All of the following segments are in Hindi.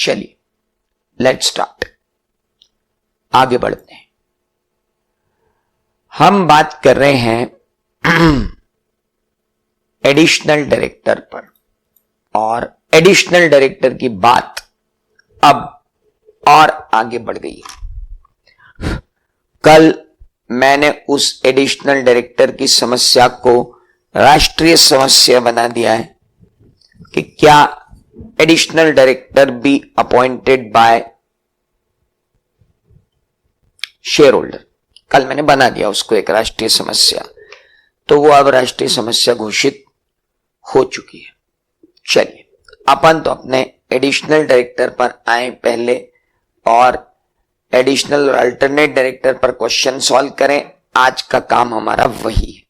चलिए लेट्स स्टार्ट, आगे बढ़ते हैं। हम बात कर रहे हैं एडिशनल डायरेक्टर पर, और एडिशनल डायरेक्टर की बात अब और आगे बढ़ गई है। कल मैंने उस एडिशनल डायरेक्टर की समस्या को राष्ट्रीय समस्या बना दिया है कि क्या additional director be appointed by share holder. कल मैंने बना दिया उसको एक राष्ट्रीय समस्या, तो वो अब राष्ट्रीय समस्या घोषित हो चुकी है। चलिए अपन तो अपने एडिशनल डायरेक्टर पर आए पहले, और एडिशनल और अल्टरनेट डायरेक्टर पर क्वेश्चन सॉल्व करें। आज का काम हमारा वही है।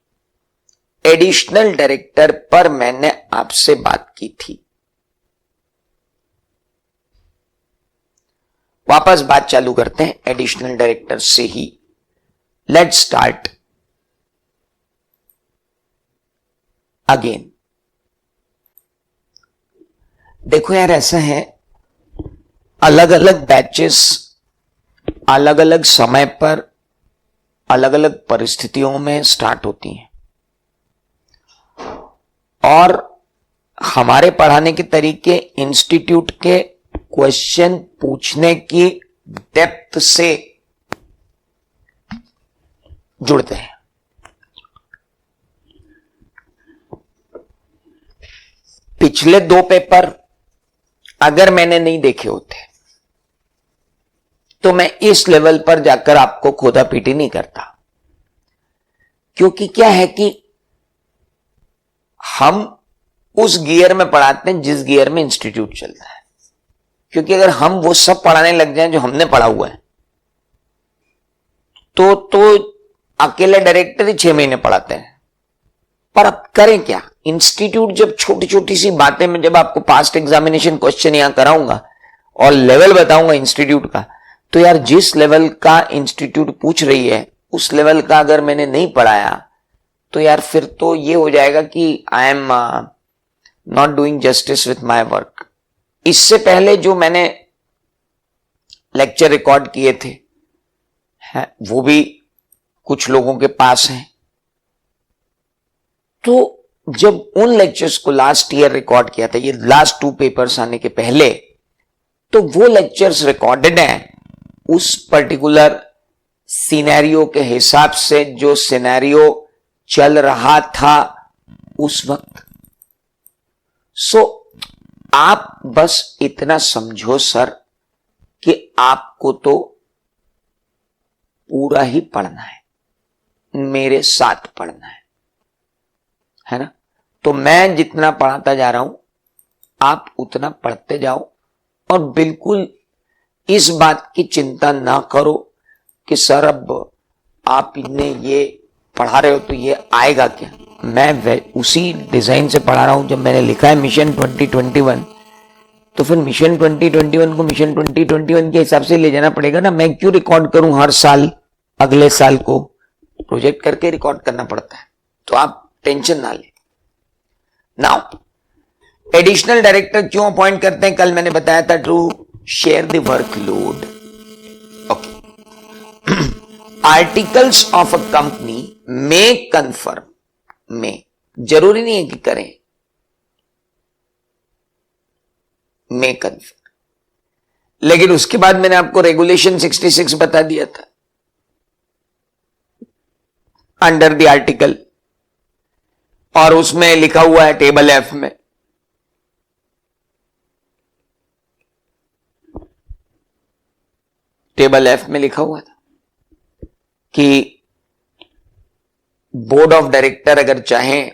एडिशनल डायरेक्टर पर मैंने आपसे बात की थी, वापस बात चालू करते हैं एडिशनल डायरेक्टर से ही। Let's start again. देखो यार, ऐसा है, अलग अलग बैचेस अलग अलग समय पर अलग अलग परिस्थितियों में स्टार्ट होती हैं, और हमारे पढ़ाने के तरीके इंस्टीट्यूट के क्वेश्चन पूछने की डेप्थ से जुड़ते हैं। पिछले 2 पेपर अगर मैंने नहीं देखे होते तो मैं इस लेवल पर जाकर आपको खोदा पीटी नहीं करता, क्योंकि क्या है कि हम उस गियर में पढ़ाते हैं जिस गियर में इंस्टीट्यूट चलता है। क्योंकि अगर हम वो सब पढ़ाने लग जाएं जो हमने पढ़ा हुआ है तो अकेले डायरेक्टर ही 6 महीने पढ़ाते हैं। पर अब करें क्या, इंस्टीट्यूट जब छोटी छोटी सी बातें में, जब आपको पास्ट एग्जामिनेशन क्वेश्चन यहां कराऊंगा और लेवल बताऊंगा इंस्टीट्यूट का, तो यार जिस लेवल का इंस्टीट्यूट पूछ रही है उस लेवल का अगर मैंने नहीं पढ़ाया तो यार फिर तो ये हो जाएगा कि I am not doing justice with my work. इससे पहले जो मैंने लेक्चर रिकॉर्ड किए थे वो भी कुछ लोगों के पास हैं, तो जब उन लेक्चर्स को लास्ट ईयर रिकॉर्ड किया था, ये लास्ट 2 पेपर्स आने के पहले, तो वो लेक्चर्स रिकॉर्डेड हैं उस पर्टिकुलर सिनेरियो के हिसाब से, जो सिनेरियो चल रहा था उस वक्त। सो आप बस इतना समझो सर कि आपको तो पूरा ही पढ़ना है, मेरे साथ पढ़ना है ना। तो मैं जितना पढ़ाता जा रहा हूं आप उतना पढ़ते जाओ, और बिल्कुल इस बात की चिंता ना करो कि सर अब आप इन्हें ये पढ़ा रहे हो तो ये आएगा क्या। मैं उसी डिजाइन से पढ़ा रहा हूं। जब मैंने लिखा है मिशन 2021, तो फिर मिशन 2021 को मिशन 2021 के हिसाब से ले जाना पड़ेगा ना। मैं क्यों रिकॉर्ड करूं हर साल, अगले साल को प्रोजेक्ट करके रिकॉर्ड करना पड़ता है। तो आप टेंशन ना ले। नाउ एडिशनल डायरेक्टर क्यों अपॉइंट करते हैं, कल मैंने बताया था, to share the workload. Okay, articles of a company में कन्फर्म, में जरूरी नहीं है कि करें, में कन्फर्म, लेकिन उसके बाद मैंने आपको रेगुलेशन 66 बता दिया था अंडर द आर्टिकल, और उसमें लिखा हुआ है टेबल एफ में, टेबल एफ में लिखा हुआ था कि बोर्ड ऑफ डायरेक्टर अगर चाहें,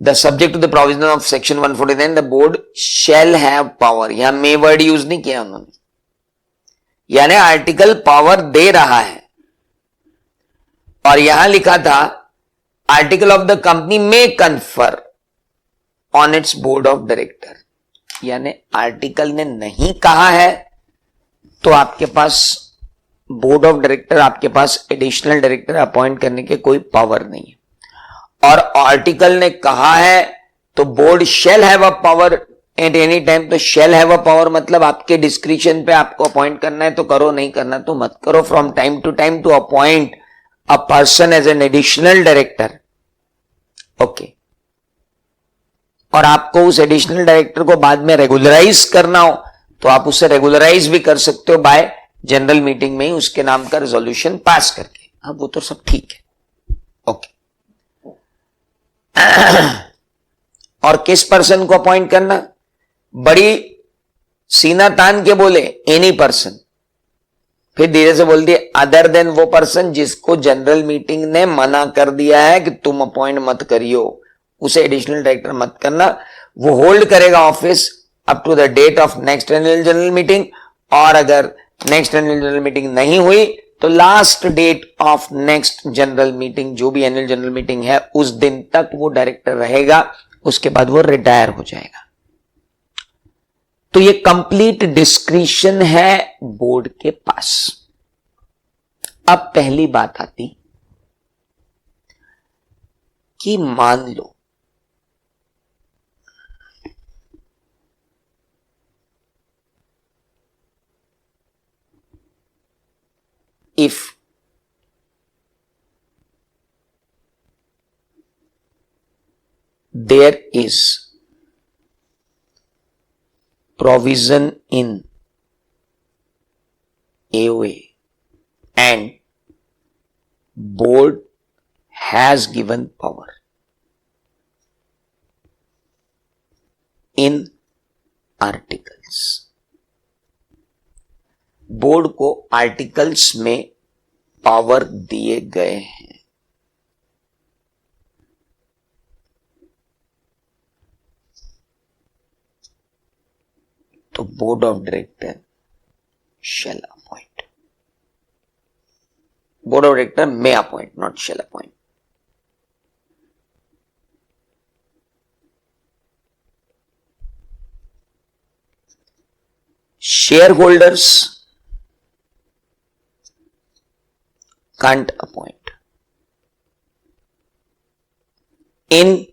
the subject to the provision of section 149 the board shall have power. यहां मे वर्ड यूज नहीं किया उन्होंने, यानी आर्टिकल पावर दे रहा है, और यहां लिखा था आर्टिकल ऑफ द कंपनी में confer on it's board of director, यानी आर्टिकल ने नहीं कहा है तो आपके पास बोर्ड ऑफ डायरेक्टर, आपके पास एडिशनल डायरेक्टर अपॉइंट करने के कोई पावर नहीं है। और आर्टिकल ने कहा है तो board shall have a power at any time, तो शेल हैव अ पावर मतलब आपके डिस्क्रिप्शन पे आपको अपॉइंट करना है तो करो, नहीं करना तो मत करो. From time to time to appoint a person as an additional director. Okay. और आपको उस एडिशनल डायरेक्टर को बाद में रेगुलराइज करना हो तो आप उसे रेगुलराइज भी कर सकते हो बाय जनरल मीटिंग में ही उसके नाम का रेजोल्यूशन पास करके. अब वो तो सब ठीक है. ओके. और किस पर्सन को अपॉइंट करना? बड़ी सीना तान के बोले एनी पर्सन, फिर धीरे से बोल दिए अदर देन वो पर्सन जिसको जनरल मीटिंग ने मना कर दिया है कि तुम अपॉइंट मत करियो, उसे एडिशनल डायरेक्टर मत करना. वो होल्ड करेगा office up to the date of next annual general meeting, और अगर नेक्स्ट एनुअल जनरल मीटिंग नहीं हुई तो last date of next general meeting, जो भी एनुअल जनरल मीटिंग है उस दिन तक वो डायरेक्टर रहेगा, उसके बाद वो रिटायर हो जाएगा. तो ये कंप्लीट डिस्क्रिशन है बोर्ड के पास. अब पहली बात आती कि मान लो if there is provision in AOA and board has given power in articles. Board को आर्टिकल्स में पावर दिए गए हैं. तो board of director shall appoint. Board of director may appoint, not shall appoint. Shareholders can't appoint. In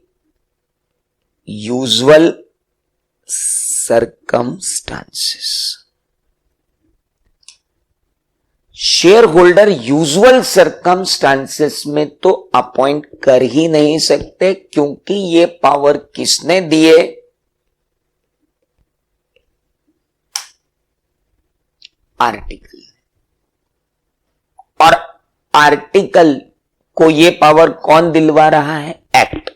usual circumstances. Share holder usual circumstances में तो अपॉइंट कर ही नहीं सकते, क्योंकि ये पावर किसने दिए? आर्टिकल. और आर्टिकल को ये पावर कौन दिलवा रहा है? एक्ट.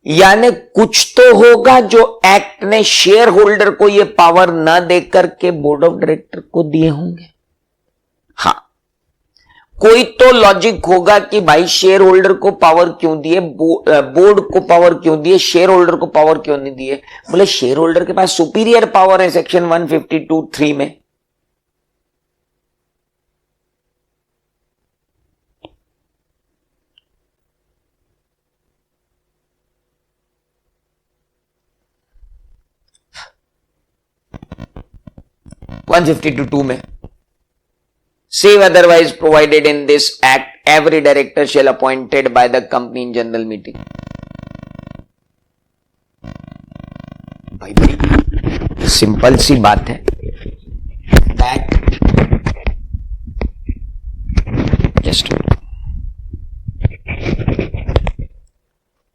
यानी कुछ तो होगा जो एक्ट ने शेयर होल्डर को ये पावर ना देकर के बोर्ड ऑफ डायरेक्टर को दिए होंगे. हां, कोई तो लॉजिक होगा कि भाई शेयर होल्डर को पावर क्यों दिए, बोर्ड को पावर क्यों दिए, शेयर होल्डर को पावर क्यों नहीं दिए? बोले शेयर होल्डर के पास सुपीरियर पावर है सेक्शन 152(3) में. में save otherwise provided in this act every director shall appointed by the company in general meeting. भाई बड़ी सिंपल सी बात है. दैट जस्ट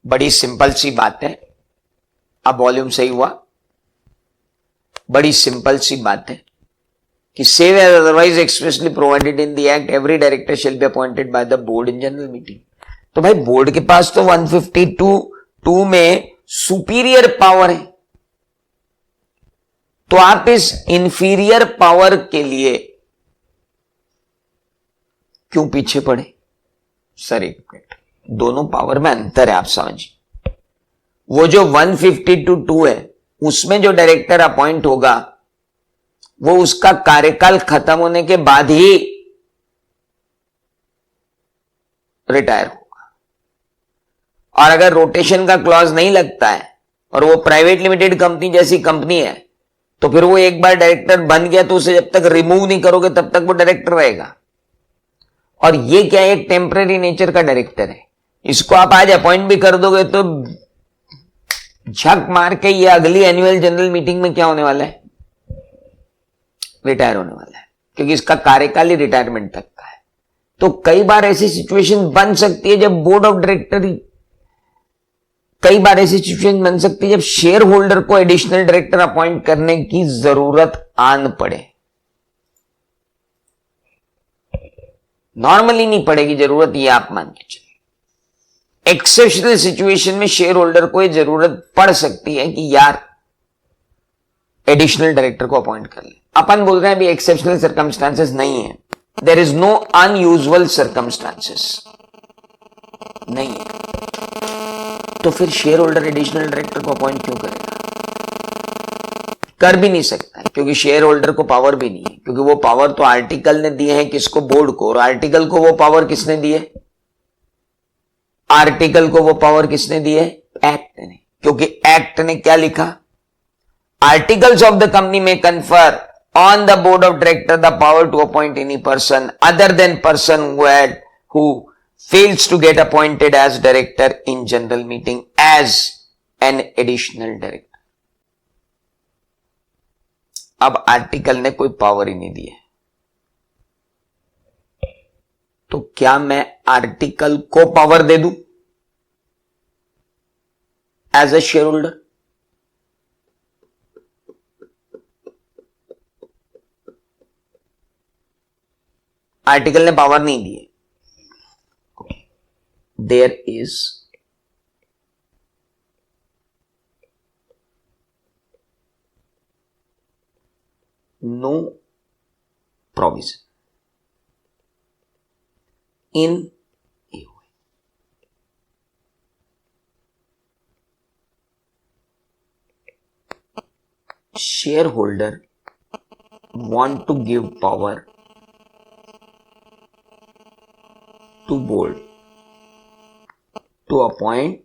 बड़ी सिंपल सी बात है. अब वॉल्यूम सही हुआ. बड़ी सिंपल सी बात है कि save as otherwise expressly provided in the act every director shall be appointed by the board in general meeting. तो भाई बोर्ड के पास तो 152(2) में सुपीरियर पावर है, तो आप इस इंफीरियर पावर के लिए क्यों पीछे पड़े? सर एक मिनट, दोनों पावर में अंतर है, आप समझिए. वो जो 152(2) है उसमें जो डायरेक्टर अपॉइंट होगा वो उसका कार्यकाल खत्म होने के बाद ही रिटायर होगा. और अगर रोटेशन का क्लॉज नहीं लगता है और वो प्राइवेट लिमिटेड कंपनी जैसी कंपनी है तो फिर वो एक बार डायरेक्टर बन गया तो उसे जब तक रिमूव नहीं करोगे तब तक वो डायरेक्टर रहेगा. और ये क्या है? एक टेम्पररी नेचर का डायरेक्टर है. इसको आप आज अपॉइंट भी कर दोगे तो झक मार के ये अगली एनुअल जनरल मीटिंग में क्या होने वाला है, रिटायर होने वाला है, क्योंकि इसका कार्यकाल ही रिटायरमेंट तक का है। तो कई बार ऐसी सिचुएशन बन सकती है जब बोर्ड ऑफ डायरेक्टर, कई बार ऐसी सिचुएशन बन सकती है जब शेयर होल्डर को एडिशनल डायरेक्टर अपॉइंट करने की जरूरत आन पड़े। नॉर्मली नहीं पड़ेगी जरूरत, ये आप मान के चलिए। एक्सेप्शनल सिचुएशन में शेयर होल्डर को ये जरूरत पड़ सकती है कि यार एडिशनल डायरेक्टर को अपॉइंट कर ले। अपन बोल रहे हैं अभी एक्सेप्शनल सर्कमस्टांसेस नहीं है, there is no unusual circumstances, नहीं है, तो फिर शेयर होल्डर एडिशनल डायरेक्टर को अपॉइंट क्यों करेगा? कर भी नहीं सकता है, क्योंकि शेयर होल्डर को पावर भी नहीं है, क्योंकि वो पावर तो आर्टिकल ने दिए हैं किसको, बोर्ड को, और आर्टिकल को वो पावर किसने दी है, आर्टिकल को वो पावर किसने दी है, एक्ट ने। क्योंकि एक्ट ने क्या लिखा, आर्टिकल्स ऑफ द कंपनी में confer on the board of director the power to appoint any person other than person who fails to get appointed as director in general meeting as an additional director। अब आर्टिकल ने कोई पावर ही नहीं दी है, तो क्या मैं आर्टिकल को पावर दे दूं as a share holder? Article ने पावर नहीं दी है। There is no provision in AOA. Shareholder want to give power to board to appoint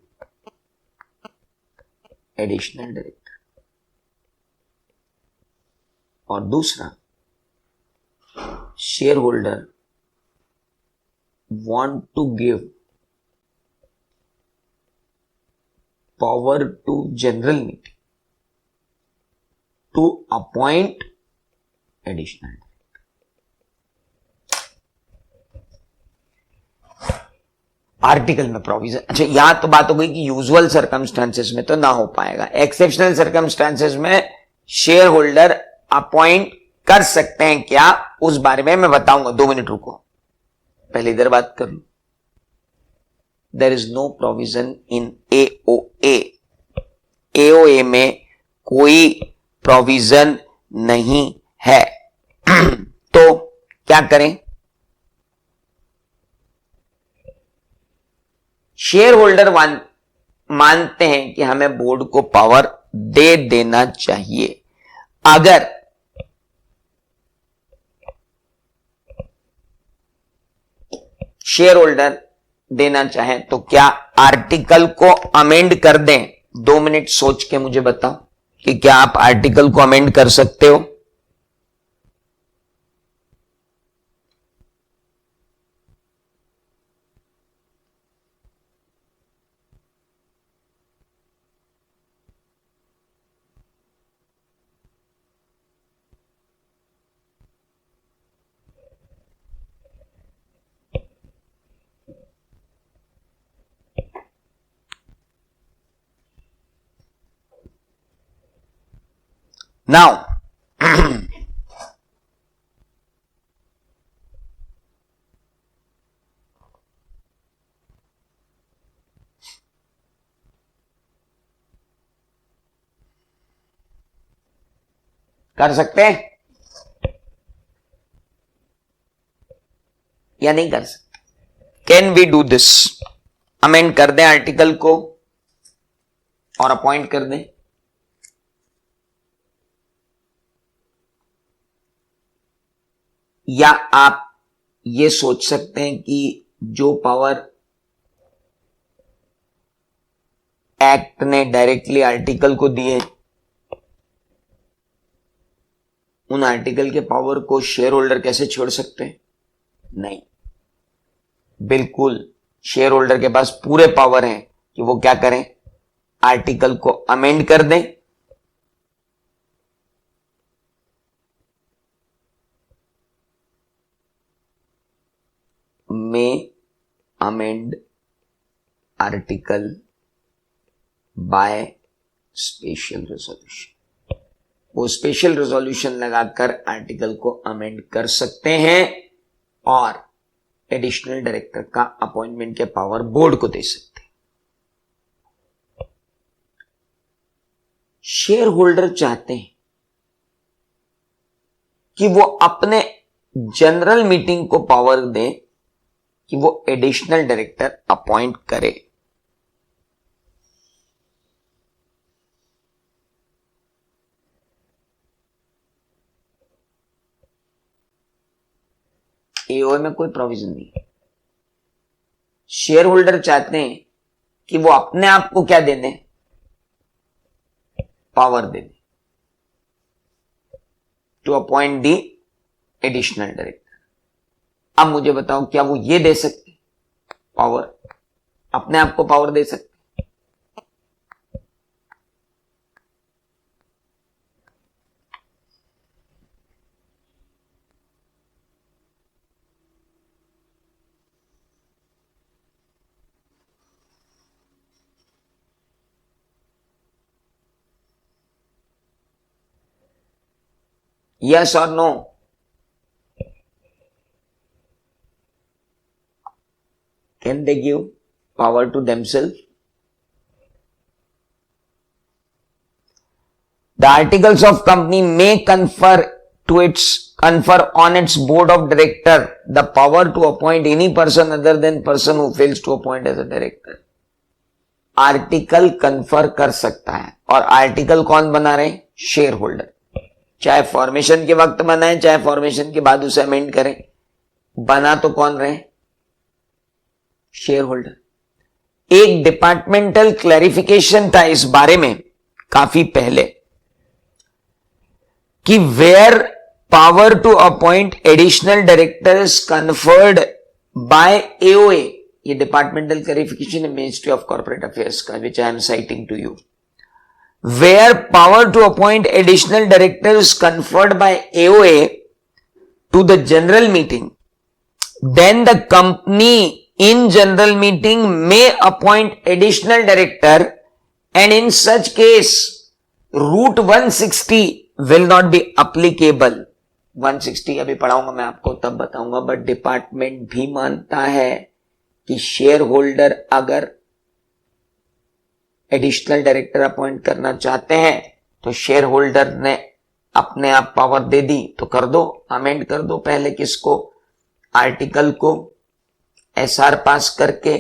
additional director, और दूसरा share holder want to give power to general meeting to appoint additional. Article में प्रोविजन, अच्छा यहां तो बात हो गई कि यूजुअल सर्कमस्टांसेस में तो ना हो पाएगा, एक्सेप्शनल सर्कमस्टांसेस में शेयर होल्डर अपॉइंट कर सकते हैं क्या, उस बारे में मैं बताऊंगा। 2 मिनट रुको, पहले इधर बात कर लूं। There is no provision in AOA, AOA में कोई प्रोविजन नहीं है। तो क्या करें, शेयर होल्डर मानते हैं कि हमें बोर्ड को पावर दे देना चाहिए। अगर शेयर होल्डर देना चाहे तो क्या आर्टिकल को अमेंड कर दें? 2 मिनट सोच के मुझे बताओ कि क्या आप आर्टिकल को अमेंड कर सकते हो? नाउ कर सकते हैं या नहीं कर सकते? Can we do this? Amend कर दें आर्टिकल को और अपॉइंट कर दें? या आप ये सोच सकते हैं कि जो पावर एक्ट ने डायरेक्टली आर्टिकल को दी है, उन आर्टिकल के पावर को शेयर होल्डर कैसे छोड़ सकते हैं? नहीं, बिल्कुल शेयर होल्डर के पास पूरे पावर हैं कि वो क्या करें, आर्टिकल को अमेंड कर दें। May amend article by special resolution. वो स्पेशल रेजोल्यूशन लगाकर आर्टिकल को अमेंड कर सकते हैं और एडिशनल डायरेक्टर का अपॉइंटमेंट के पावर बोर्ड को दे सकते हैं। शेयर होल्डर चाहते हैं कि वो अपने जनरल मीटिंग को पावर दें कि वो एडिशनल डायरेक्टर अपॉइंट करे। एओए में कोई प्रोविजन नहीं है। शेयर होल्डर चाहते हैं कि वो अपने आप को क्या दे दें, पावर दे दें to appoint the additional director. अब मुझे बताओ, क्या वो ये दे सकते पावर, अपने आप को पावर दे सकते? Yes or no? Can they give power to themselves? The articles of company may confer on its board of director the power to appoint any person other than person who fails to appoint as a director. Article confer कर सकता है, और आर्टिकल कौन बना रहे? Share holder. चाहे फॉर्मेशन के वक्त बनाए, चाहे फॉर्मेशन के बाद उसे अमेंड करें, बना तो कौन रहे? Shareholder. एक डिपार्टमेंटल क्लैरिफिकेशन था इस बारे में काफी पहले कि where power to appoint additional director is conferred by AOA, ये डिपार्टमेंटल क्लैरिफिकेशन है मिनिस्ट्री ऑफ कॉर्पोरेट अफेयर्स का, which I am citing to you. Where power to appoint additional director is conferred by AOA to the general meeting, then the company in general meeting may appoint additional director, and in such case route 160 will not be applicable. 160 अभी पढ़ाऊंगा मैं आपको, तब बताऊंगा। बट डिपार्टमेंट भी मानता है कि शेयर होल्डर अगर एडिशनल डायरेक्टर अपॉइंट करना चाहते हैं तो शेयर होल्डर ने अपने आप पावर दे दी तो कर दो, अमेंड कर दो पहले किसको? आर्टिकल को एसआर पास करके,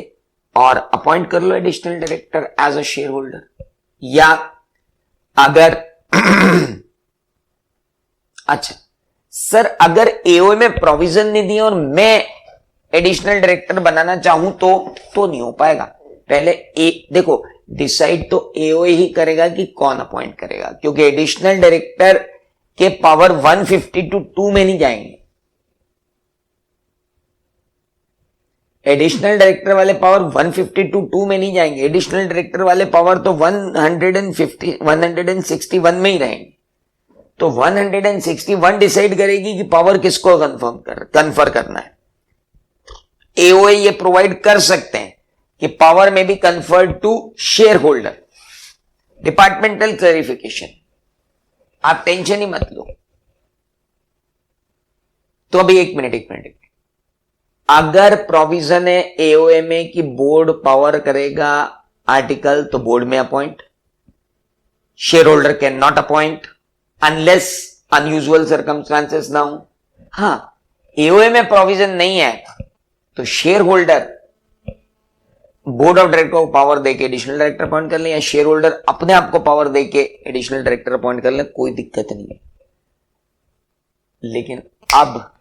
और अपॉइंट कर लो additional director as a shareholder. या अगर अच्छा सर, अगर एओए में प्रोविजन नहीं दिया और मैं एडिशनल डायरेक्टर बनाना चाहूं तो नहीं हो पाएगा। पहले देखो, डिसाइड तो एओए ही करेगा कि कौन अपॉइंट करेगा, क्योंकि एडिशनल डायरेक्टर के पावर 152 में नहीं जाएंगे। एडिशनल डायरेक्टर वाले पावर 152 में नहीं जाएंगे। एडिशनल डायरेक्टर वाले पावर तो 161 में ही रहेंगे। तो 161 डिसाइड करेगी कि पावर किसको कन्फर करना है। एओए ये प्रोवाइड कर सकते हैं कि पावर में be conferred to share holder. Departmental clarification, आप टेंशन ही मत लो। तो अभी एक मिनट, अगर प्रोविजन है एओए में कि बोर्ड पावर करेगा आर्टिकल, तो बोर्ड में appoint, share holder can not appoint unless unusual circumstances ना हो। हां, एओए में प्रोविजन नहीं है तो share holder board of director को पावर देके एडिशनल डायरेक्टर अपॉइंट कर ले, या शेयर होल्डर अपने आप को पावर देके एडिशनल डायरेक्टर अपॉइंट कर ले, कोई दिक्कत नहीं है। लेकिन अब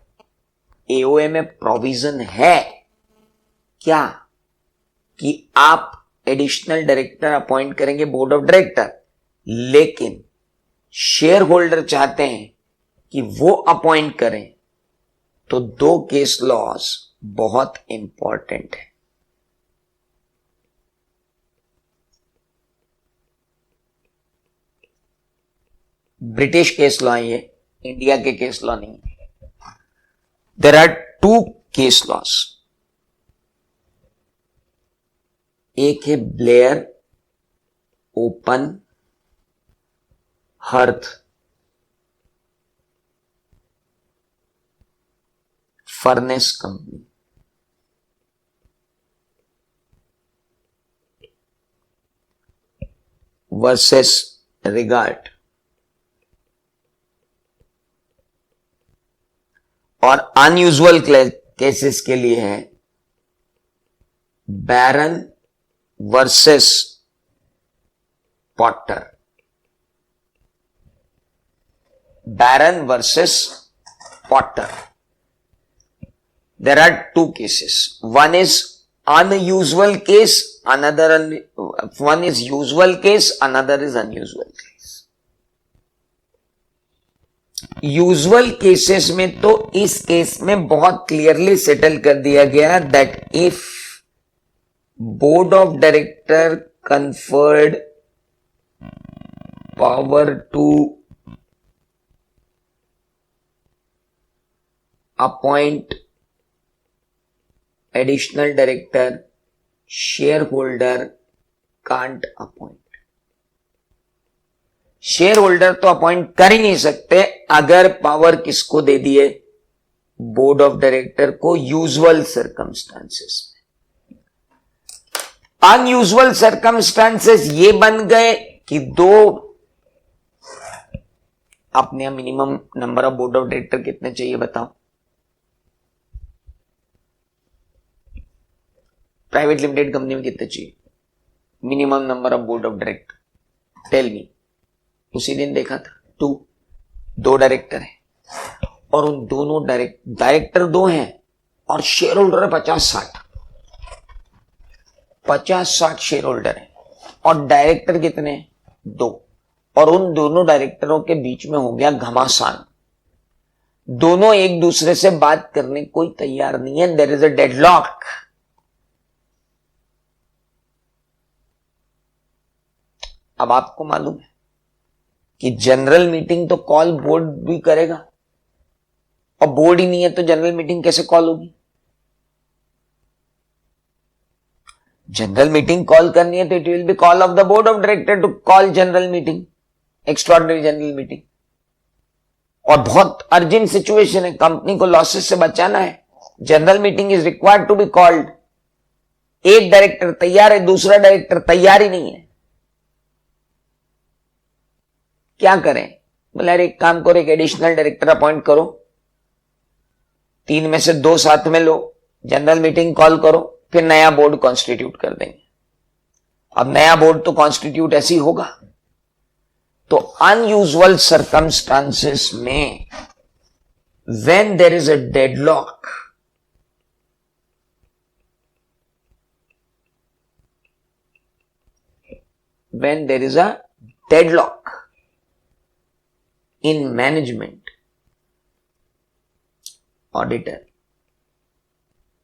एओए में प्रोविजन है क्या कि आप एडिशनल डायरेक्टर अपॉइंट करेंगे बोर्ड ऑफ डायरेक्टर, लेकिन शेयर होल्डर चाहते हैं कि वो अपॉइंट करें, तो दो केस लॉज बहुत इंपॉर्टेंट है। ब्रिटिश केस लॉ है ये, इंडिया के केस लॉ नहीं है। There are two case laws, एक है Blair open hearth furnace company, versus Reigart, और अनयूजुअल केसेस के लिए है Barron versus Potter, Barron versus Potter. There are two cases. One is unusual case, one is usual case, another is unusual case. Usual cases में तो इस केस में बहुत क्लियरली सेटल कर दिया गया that if board of director conferred power to appoint additional director, shareholder can't appoint. Share holder तो अपॉइंट कर ही नहीं सकते अगर पावर किसको दे दिए, बोर्ड ऑफ डायरेक्टर को, यूजुअल सर्कमस्टांसेस में। अनयूजुअल सर्कमस्टांसेस ये बन गए कि दो, अपने minimum number of board of director कितने चाहिए बताओ? प्राइवेट लिमिटेड कंपनी में कितने चाहिए minimum number of board of director? Tell me. उसी दिन देखा था दो डायरेक्टर हैं और उन दोनों डायरेक्टर दो हैं और शेयर होल्डर है 50-60 शेयर होल्डर है और डायरेक्टर कितने? दो। और उन दोनों डायरेक्टरों के बीच में हो गया घमासान, दोनों एक दूसरे से बात करने कोई तैयार नहीं है, देयर इज अ डेडलॉक। अब आपको मालूम है कि जनरल मीटिंग तो कॉल बोर्ड भी करेगा और बोर्ड ही नहीं है तो जनरल मीटिंग कैसे कॉल होगी? जनरल मीटिंग कॉल करनी है तो it will be call of the board of director to call general meeting, extraordinary general meeting. और बहुत अर्जेंट सिचुएशन है, कंपनी को लॉसेस से बचाना है, general meeting is required to be called. एक डायरेक्टर तैयार है, दूसरा डायरेक्टर तैयार ही नहीं है, क्या करें? बोले यार एक काम करो, एक एडिशनल डायरेक्टर अपॉइंट करो, 3 में से 2 साथ में लो, जनरल मीटिंग कॉल करो, फिर नया बोर्ड कॉन्स्टिट्यूट कर देंगे। अब नया बोर्ड तो कॉन्स्टिट्यूट ऐसे ही होगा। तो अनयूजुअल सर्कमस्टांसेस में when there is a deadlock, when there is a deadlock in management, auditor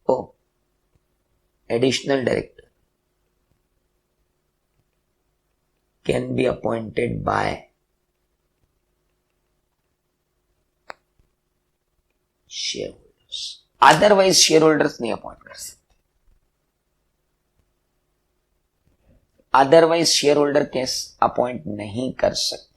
or additional director can be appointed by shareholders. Otherwise shareholders नहीं अपॉइंट कर सकते। Otherwise share holder case appoint नहीं कर सकते।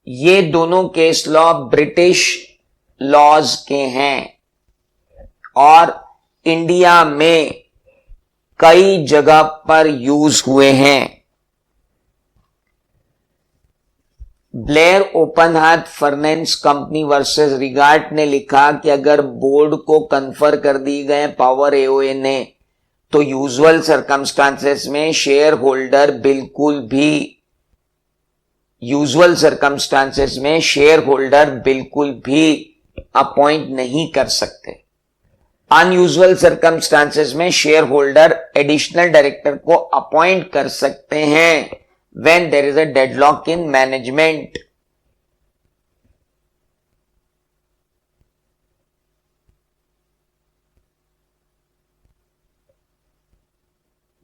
ये दोनों केस लॉ ब्रिटिश लॉज के हैं और इंडिया में कई जगह पर यूज हुए हैं। Blair open heart furnace company versus regard ने लिखा कि अगर बोर्ड को कन्फर कर दी गए पावर एओए ने तो यूजुअल सर्कमस्टांसेस में शेयर होल्डर बिल्कुल भी अपॉइंट नहीं कर सकते। अनयूजुअल सर्कमस्टांसेस में शेयर होल्डर एडिशनल डायरेक्टर को अपॉइंट कर सकते हैं when there is a deadlock in management.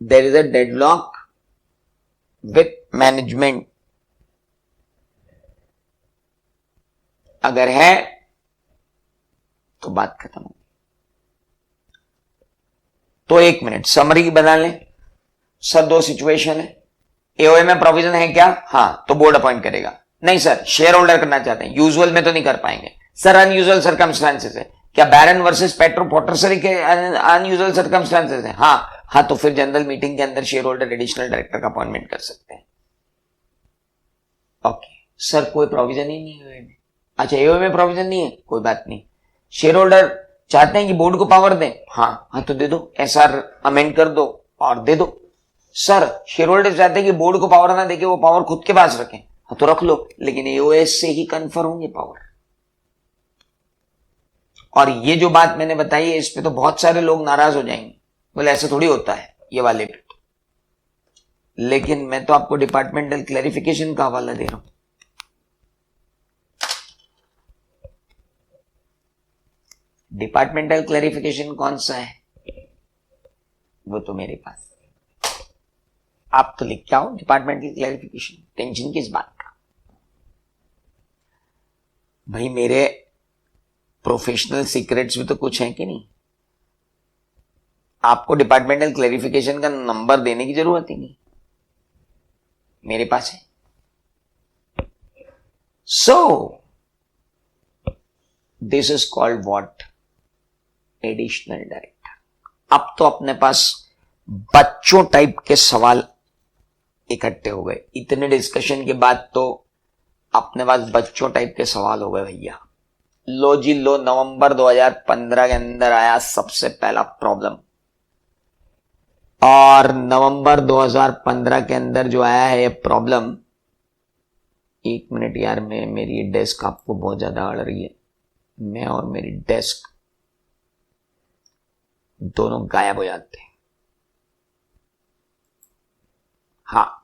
There is a deadlock with management अगर है तो बात खत्म हो। तो 1 मिनट समरी बना लें। सर 2 सिचुएशन है, एओए में प्रोविजन है क्या? हाँ, तो बोर्ड अपॉइंट करेगा। नहीं सर, शेयर होल्डर करना चाहते हैं, यूजुअल में तो नहीं कर पाएंगे। सर अनयूजुअल सर्कमस्टांसेस है क्या? बैरन वर्सेस पेट्रो पोटर्सरी के अनयूजुअल सर्कमस्टांसेस है? हाँ, तो फिर जनरल मीटिंग के अंदर शेयर होल्डर एडिशनल डायरेक्टर का अपॉइंटमेंट कर सकते हैं। ओके सर, कोई प्रोविजन ही नहीं है। अच्छा, एओए में प्रोविजन नहीं है, कोई बात नहीं। शेयर होल्डर चाहते हैं कि बोर्ड को पावर दें, हाँ तो दे दो, एसआर अमेंड कर दो और दे दो। सर शेयर होल्डर चाहते हैं कि बोर्ड को पावर ना देके वो पावर खुद के पास रखें, हाँ तो रख लो, लेकिन एओएस से ही कन्फर्म होंगे पावर। और ये जो बात मैंने बताई है, इस पे तो बहुत सारे लोग नाराज हो जाएंगे, बोले ऐसे थोड़ी होता है ये वाले पे। लेकिन मैं तो आपको डिपार्टमेंटल क्लैरिफिकेशन का हवाला दे रहा हूं। डिपार्टमेंटल क्लैरिफिकेशन कौन सा है वो तो मेरे पास, आप तो लिख के आओ डिपार्टमेंटल क्लैरिफिकेशन, टेंशन किस बात का। भाई मेरे प्रोफेशनल सीक्रेट्स भी तो कुछ है कि नहीं? आपको डिपार्टमेंटल क्लैरिफिकेशन का नंबर देने की जरूरत ही नहीं, मेरे पास है। So this is called what? Additional director. अब तो अपने पास बच्चों टाइप के सवाल इकट्ठे हो गए। इतने डिस्कशन के बाद तो अपने पास बच्चों टाइप के सवाल हो गए भैया। लो जी लो, नवंबर 2015 के अंदर आया सबसे पहला प्रॉब्लम, और नवंबर 2015 के अंदर जो आया है ये प्रॉब्लम, 1 मिनट यार, मेरी डेस्क आपको बहुत ज्यादा अड़ रही है। मैं और मेरी डेस्क दोनों गायब हो जाते हैं। हाँ,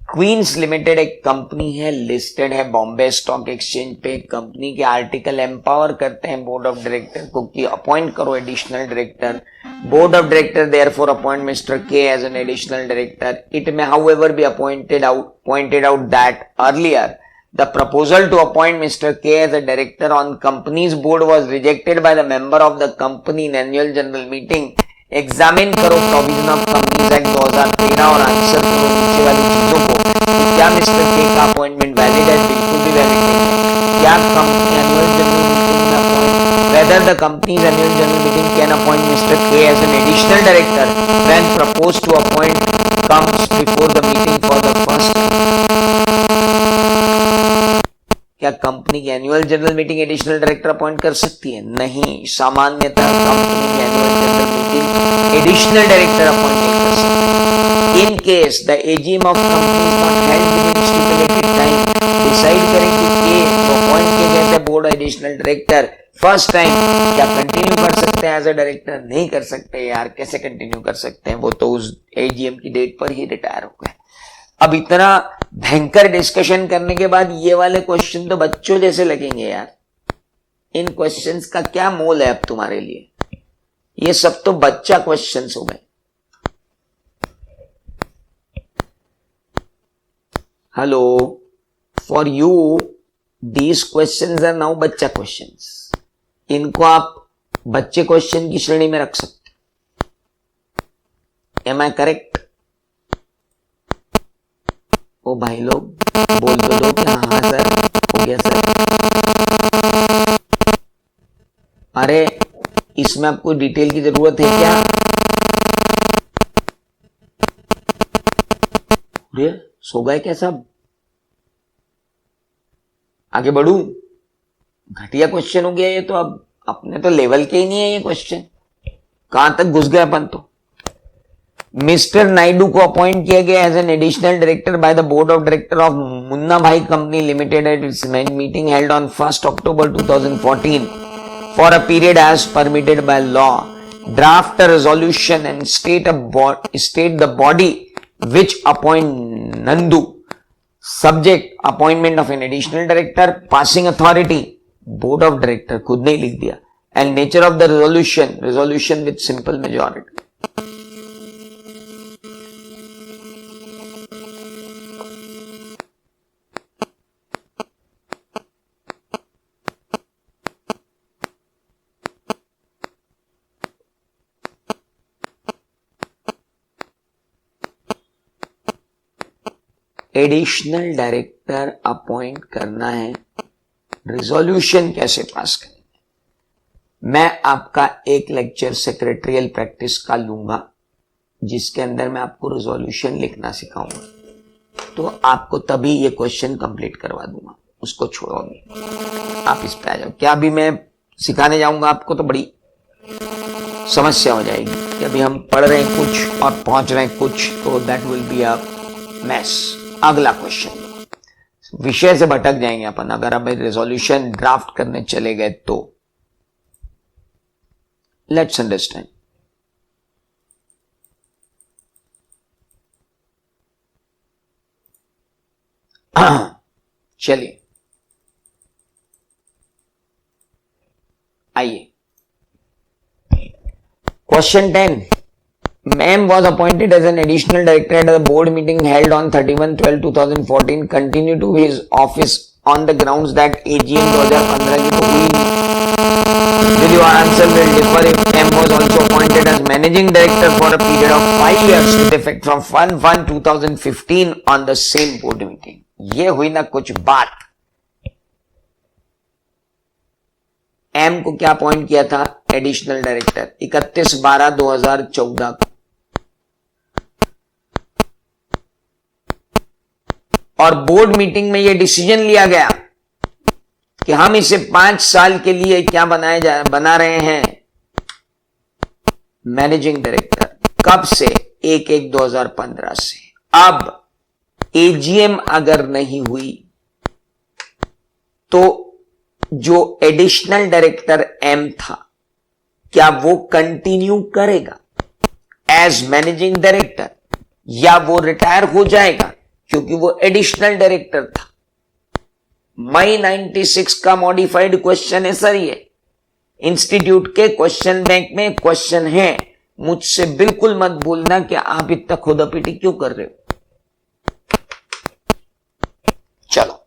क्वींस लिमिटेड एक कंपनी है, लिस्टेड है बॉम्बे स्टॉक एक्सचेंज पे। कंपनी के आर्टिकल एम्पावर करते हैं बोर्ड ऑफ डायरेक्टर को कि अपॉइंट करो additional director. Board of director therefore appoint mister K as an additional director. It may however be pointed out that earlier the proposal to appoint Mr. K as a director on company's board was rejected by the member of the company in annual general meeting. Examine करो प्रोविजन ऑफ कंपनीज एक्ट 2013 और आंसर करो नीचे वाली चीजों को कि क्या मिस्टर के का अपॉइंटमेंट वैलिड है? बिल्कुल भी वैलिड नहीं है। क्या कंपनी एनुअल जनरल मीटिंग में appoint, whether the company's annual general meeting can appoint mister K as an additional director when propose to appoint comes before the meeting for the first time. क्या कंपनी की annual general meeting additional director appoint कर सकती है? नहीं, सामान्यतः कंपनी की annual general meeting additional director appoint नहीं कर सकती। In case the AGM of company is not held within stipulated time, decide करें कि जो अपॉइंट किए गए थे board additional director first time, क्या कंटिन्यू कर सकते हैं एज ए डायरेक्टर? नहीं कर सकते यार, कैसे कंटिन्यू कर सकते हैं? वो तो उस एजीएम की डेट पर ही रिटायर हो गए। अब इतना भयंकर डिस्कशन करने के बाद ये वाले क्वेश्चन तो बच्चों जैसे लगेंगे यार। इन क्वेश्चंस का क्या मोल है अब तुम्हारे लिए? ये सब तो बच्चा क्वेश्चंस हो गए। Hello, for you these questions are now बच्चा क्वेश्चंस। इनको आप बच्चे क्वेश्चन की श्रेणी में रख सकते। एम आई करेक्ट? ओ भाई लोग बोल तो दो कि हाँ सर हो गया सर। अरे इसमें आपको डिटेल की जरूरत है क्या? अरे सो गए क्या सब? आगे बढ़ू? घटिया क्वेश्चन हो गया ये तो। अब अपने तो लेवल के ही नहीं है ये क्वेश्चन। कहां तक घुस गए अपन तो। मिस्टर नायडू को अपॉइंट किया गया as an additional director by the board of director of Munna Bhai company limited at its meeting held on 1 October 2014 for a period as permitted by law. Draft a resolution and state the body which appoint Nandu subject appointment of an additional director. Passing authority board of director, खुद नहीं लिख दिया। And nature of the resolution with simple majority. Additional director appoint करना है, रिजोल्यूशन कैसे पास करेंगे? मैं आपका एक लेक्चर सेक्रेटरियल प्रैक्टिस का लूंगा जिसके अंदर मैं आपको रिजोल्यूशन लिखना सिखाऊंगा, तो आपको तभी ये क्वेश्चन कंप्लीट करवा दूंगा, उसको छोड़ोगे आप इस पे आ जाओ। क्या अभी मैं सिखाने जाऊंगा आपको तो बड़ी समस्या हो जाएगी कि अभी हम पढ़ रहे हैं कुछ और पहुंच रहे हैं कुछ, तो that will be a mess. अगला क्वेश्चन, विषय से भटक जाएंगे अपन अगर अब रेजोल्यूशन ड्राफ्ट करने चले गए तो। Let's understand. चलिए आइए, question 10, Ma'am was appointed as an additional director at the board meeting held on 31/12/2014. Continue to his office on the grounds that AGM 2015 की तो हुई नहीं. Will your answer will differ if M was also appointed as managing director for a period of 5 years with effect from 1/1/2015 on the same board meeting. ये हुई ना कुछ बात. M को क्या अपॉइंट किया था? एडिशनल डायरेक्टर 31/12/2014 को, और बोर्ड मीटिंग में यह डिसीजन लिया गया कि हम इसे 5 साल के लिए क्या बना रहे हैं? Managing director. कब से? 1/1/2015 से। अब एजीएम अगर नहीं हुई तो जो एडिशनल डायरेक्टर एम था क्या वो कंटिन्यू करेगा एज मैनेजिंग डायरेक्टर या वो रिटायर हो जाएगा क्योंकि वो एडिशनल डायरेक्टर था? मई 96 का मॉडिफाइड क्वेश्चन है सर, ये इंस्टीट्यूट के क्वेश्चन बैंक में क्वेश्चन है। मुझसे बिल्कुल मत बोलना कि आप इतना खुदापिटी क्यों कर रहे हो। चलो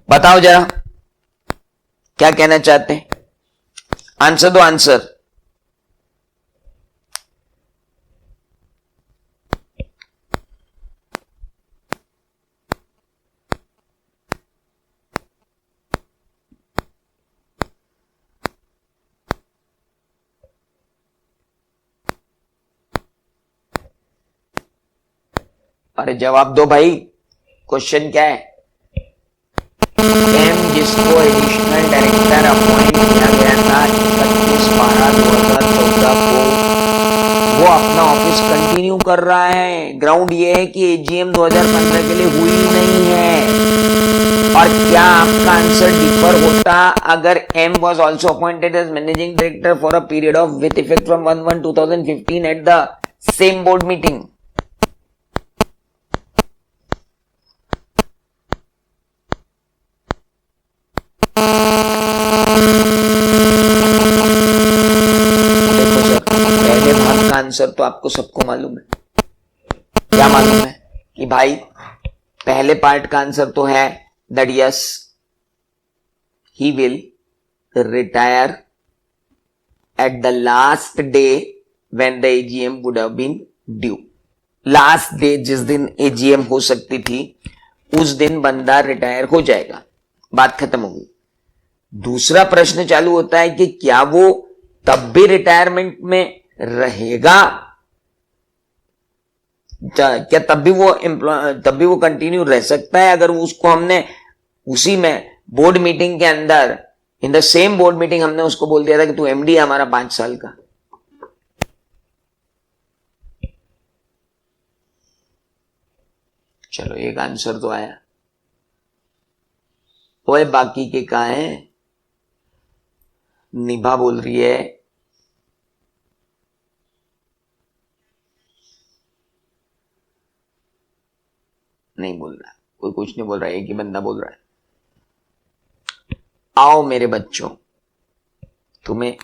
बताओ जरा क्या कहना चाहते हैं, आंसर दो आंसर। अरे जवाब दो भाई, क्वेश्चन क्या है? एम जिसको एडिशनल डायरेक्टर अपॉइंट किया गया था 31/12/2014 को, वो अपना ऑफिस कंटिन्यू कर रहा है। ग्राउंड ये है कि एजीएम 2015 के लिए हुई नहीं है। और क्या आपका आंसर डिफर होता अगर M was also appointed as managing director for a period of with effect from 1/1/2015 at the same board meeting? Answer तो आपको सबको मालूम है। क्या मालूम है? कि भाई पहले पार्ट का आंसर तो है that yes he will retire at the last day when the AGM would have been due. Last day जिस दिन एजीएम हो सकती थी उस दिन बंदा रिटायर हो जाएगा, बात खत्म होगी। दूसरा प्रश्न चालू होता है कि क्या वो तब भी रिटायरमेंट में रहेगा, क्या तब भी वो कंटिन्यू रह सकता है अगर उसको हमने उसी में बोर्ड मीटिंग के अंदर in the same board meeting हमने उसको बोल दिया था कि तू एमडी है हमारा 5 साल का। चलो एक आंसर तो आया। ओए बाकी के कहां है? निभा बोल रही है नहीं बोल रहा, कोई कुछ नहीं बोल रहा, एक ही बंदा बोल रहा है। आओ मेरे बच्चों, तुम्हें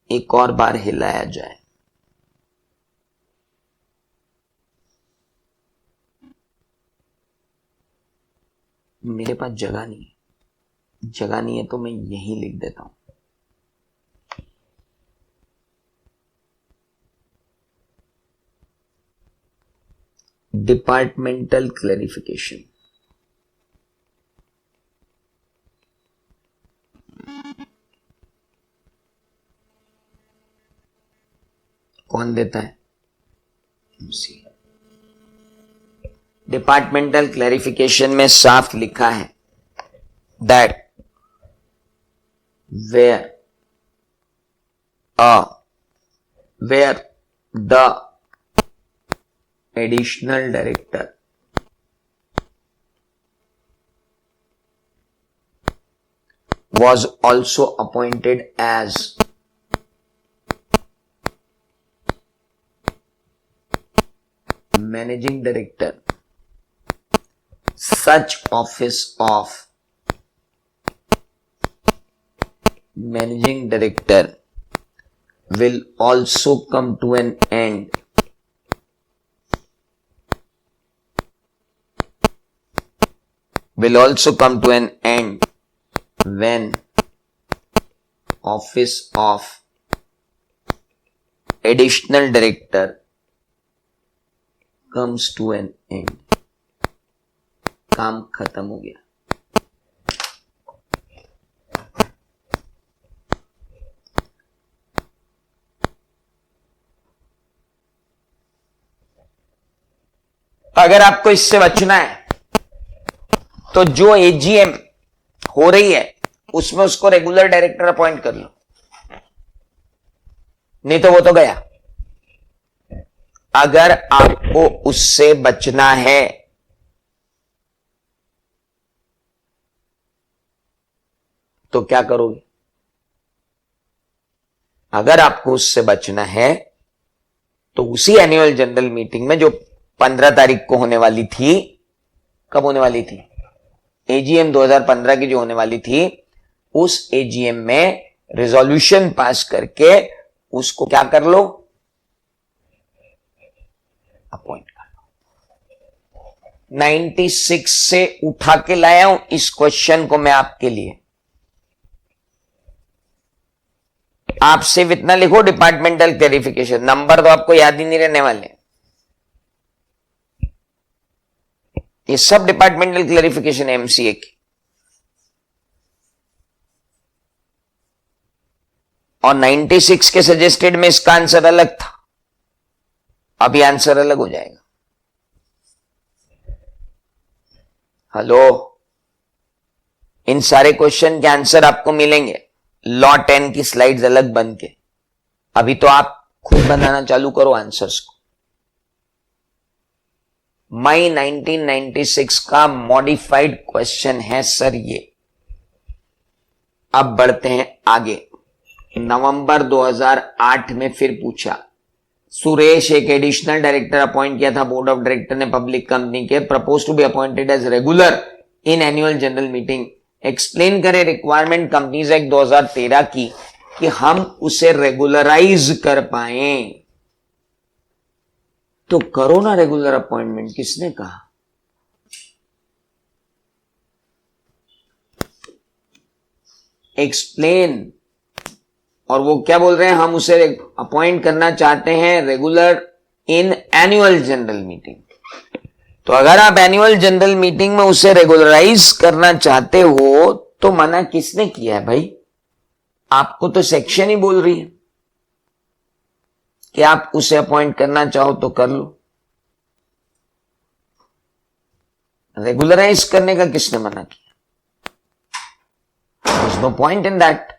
एक और बार हिलाया जाए। मेरे पास जगह नहीं है तो मैं यहीं लिख देता हूं। Departmental clarification. ध्यान देता है? डिपार्टमेंटल क्लैरिफिकेशन में साफ लिखा है that where the additional director was also appointed as managing director, such office of managing director will also come to an end when office of additional director comes to an end. काम खत्म हो गया। अगर आपको इससे बचना है तो जो एजीएम हो रही है उसमें उसको रेगुलर डायरेक्टर अपॉइंट कर लो, नहीं तो वो तो गया। अगर आपको उससे बचना है तो क्या करोगे? अगर आपको उससे बचना है तो उसी एनुअल जनरल मीटिंग में जो 15 तारीख को होने वाली थी, कब होने वाली थी? एजीएम 2015 की जो होने वाली थी, उस एजीएम में रिजोल्यूशन पास करके उसको क्या कर लो? अपॉइंट कर लो। 96 से उठा के लाया हूं इस क्वेश्चन को मैं आपके लिए। आप सिर्फ इतना लिखो डिपार्टमेंटल क्लैरिफिकेशन, नंबर तो आपको याद ही नहीं रहने वाले। ये सब डिपार्टमेंटल क्लैरिफिकेशन है एमसीए की। और 96 के सजेस्टेड में इसका आंसर अलग था, अभी आंसर अलग हो जाएगा। हेलो, इन सारे क्वेश्चन के आंसर आपको मिलेंगे लॉ 10 की स्लाइड्स अलग बन के। अभी तो आप खुद बनाना चालू करो आंसर्स को। मई 1996 का मॉडिफाइड क्वेश्चन है सर ये। अब बढ़ते हैं आगे। नवंबर 2008 में फिर पूछा, सुरेश एक एडिशनल डायरेक्टर अपॉइंट किया था बोर्ड ऑफ डायरेक्टर ने पब्लिक कंपनी के, propose to be appointed as regular in annual general meeting. Explain करें रिक्वायरमेंट कंपनीज एक्ट 2013 की कि हम उसे रेगुलराइज कर पाए। तो करो ना रेगुलर अपॉइंटमेंट, किसने कहा? एक्सप्लेन। और वो क्या बोल रहे हैं? हम उसे अपॉइंट करना चाहते हैं regular in annual general meeting. तो अगर आप एनुअल जनरल मीटिंग में उसे रेगुलराइज करना चाहते हो तो मना किसने किया है भाई? आपको तो सेक्शन ही बोल रही है कि आप उसे अपॉइंट करना चाहो तो कर लो। रेगुलराइज करने का किसने मना किया? There's no point in that.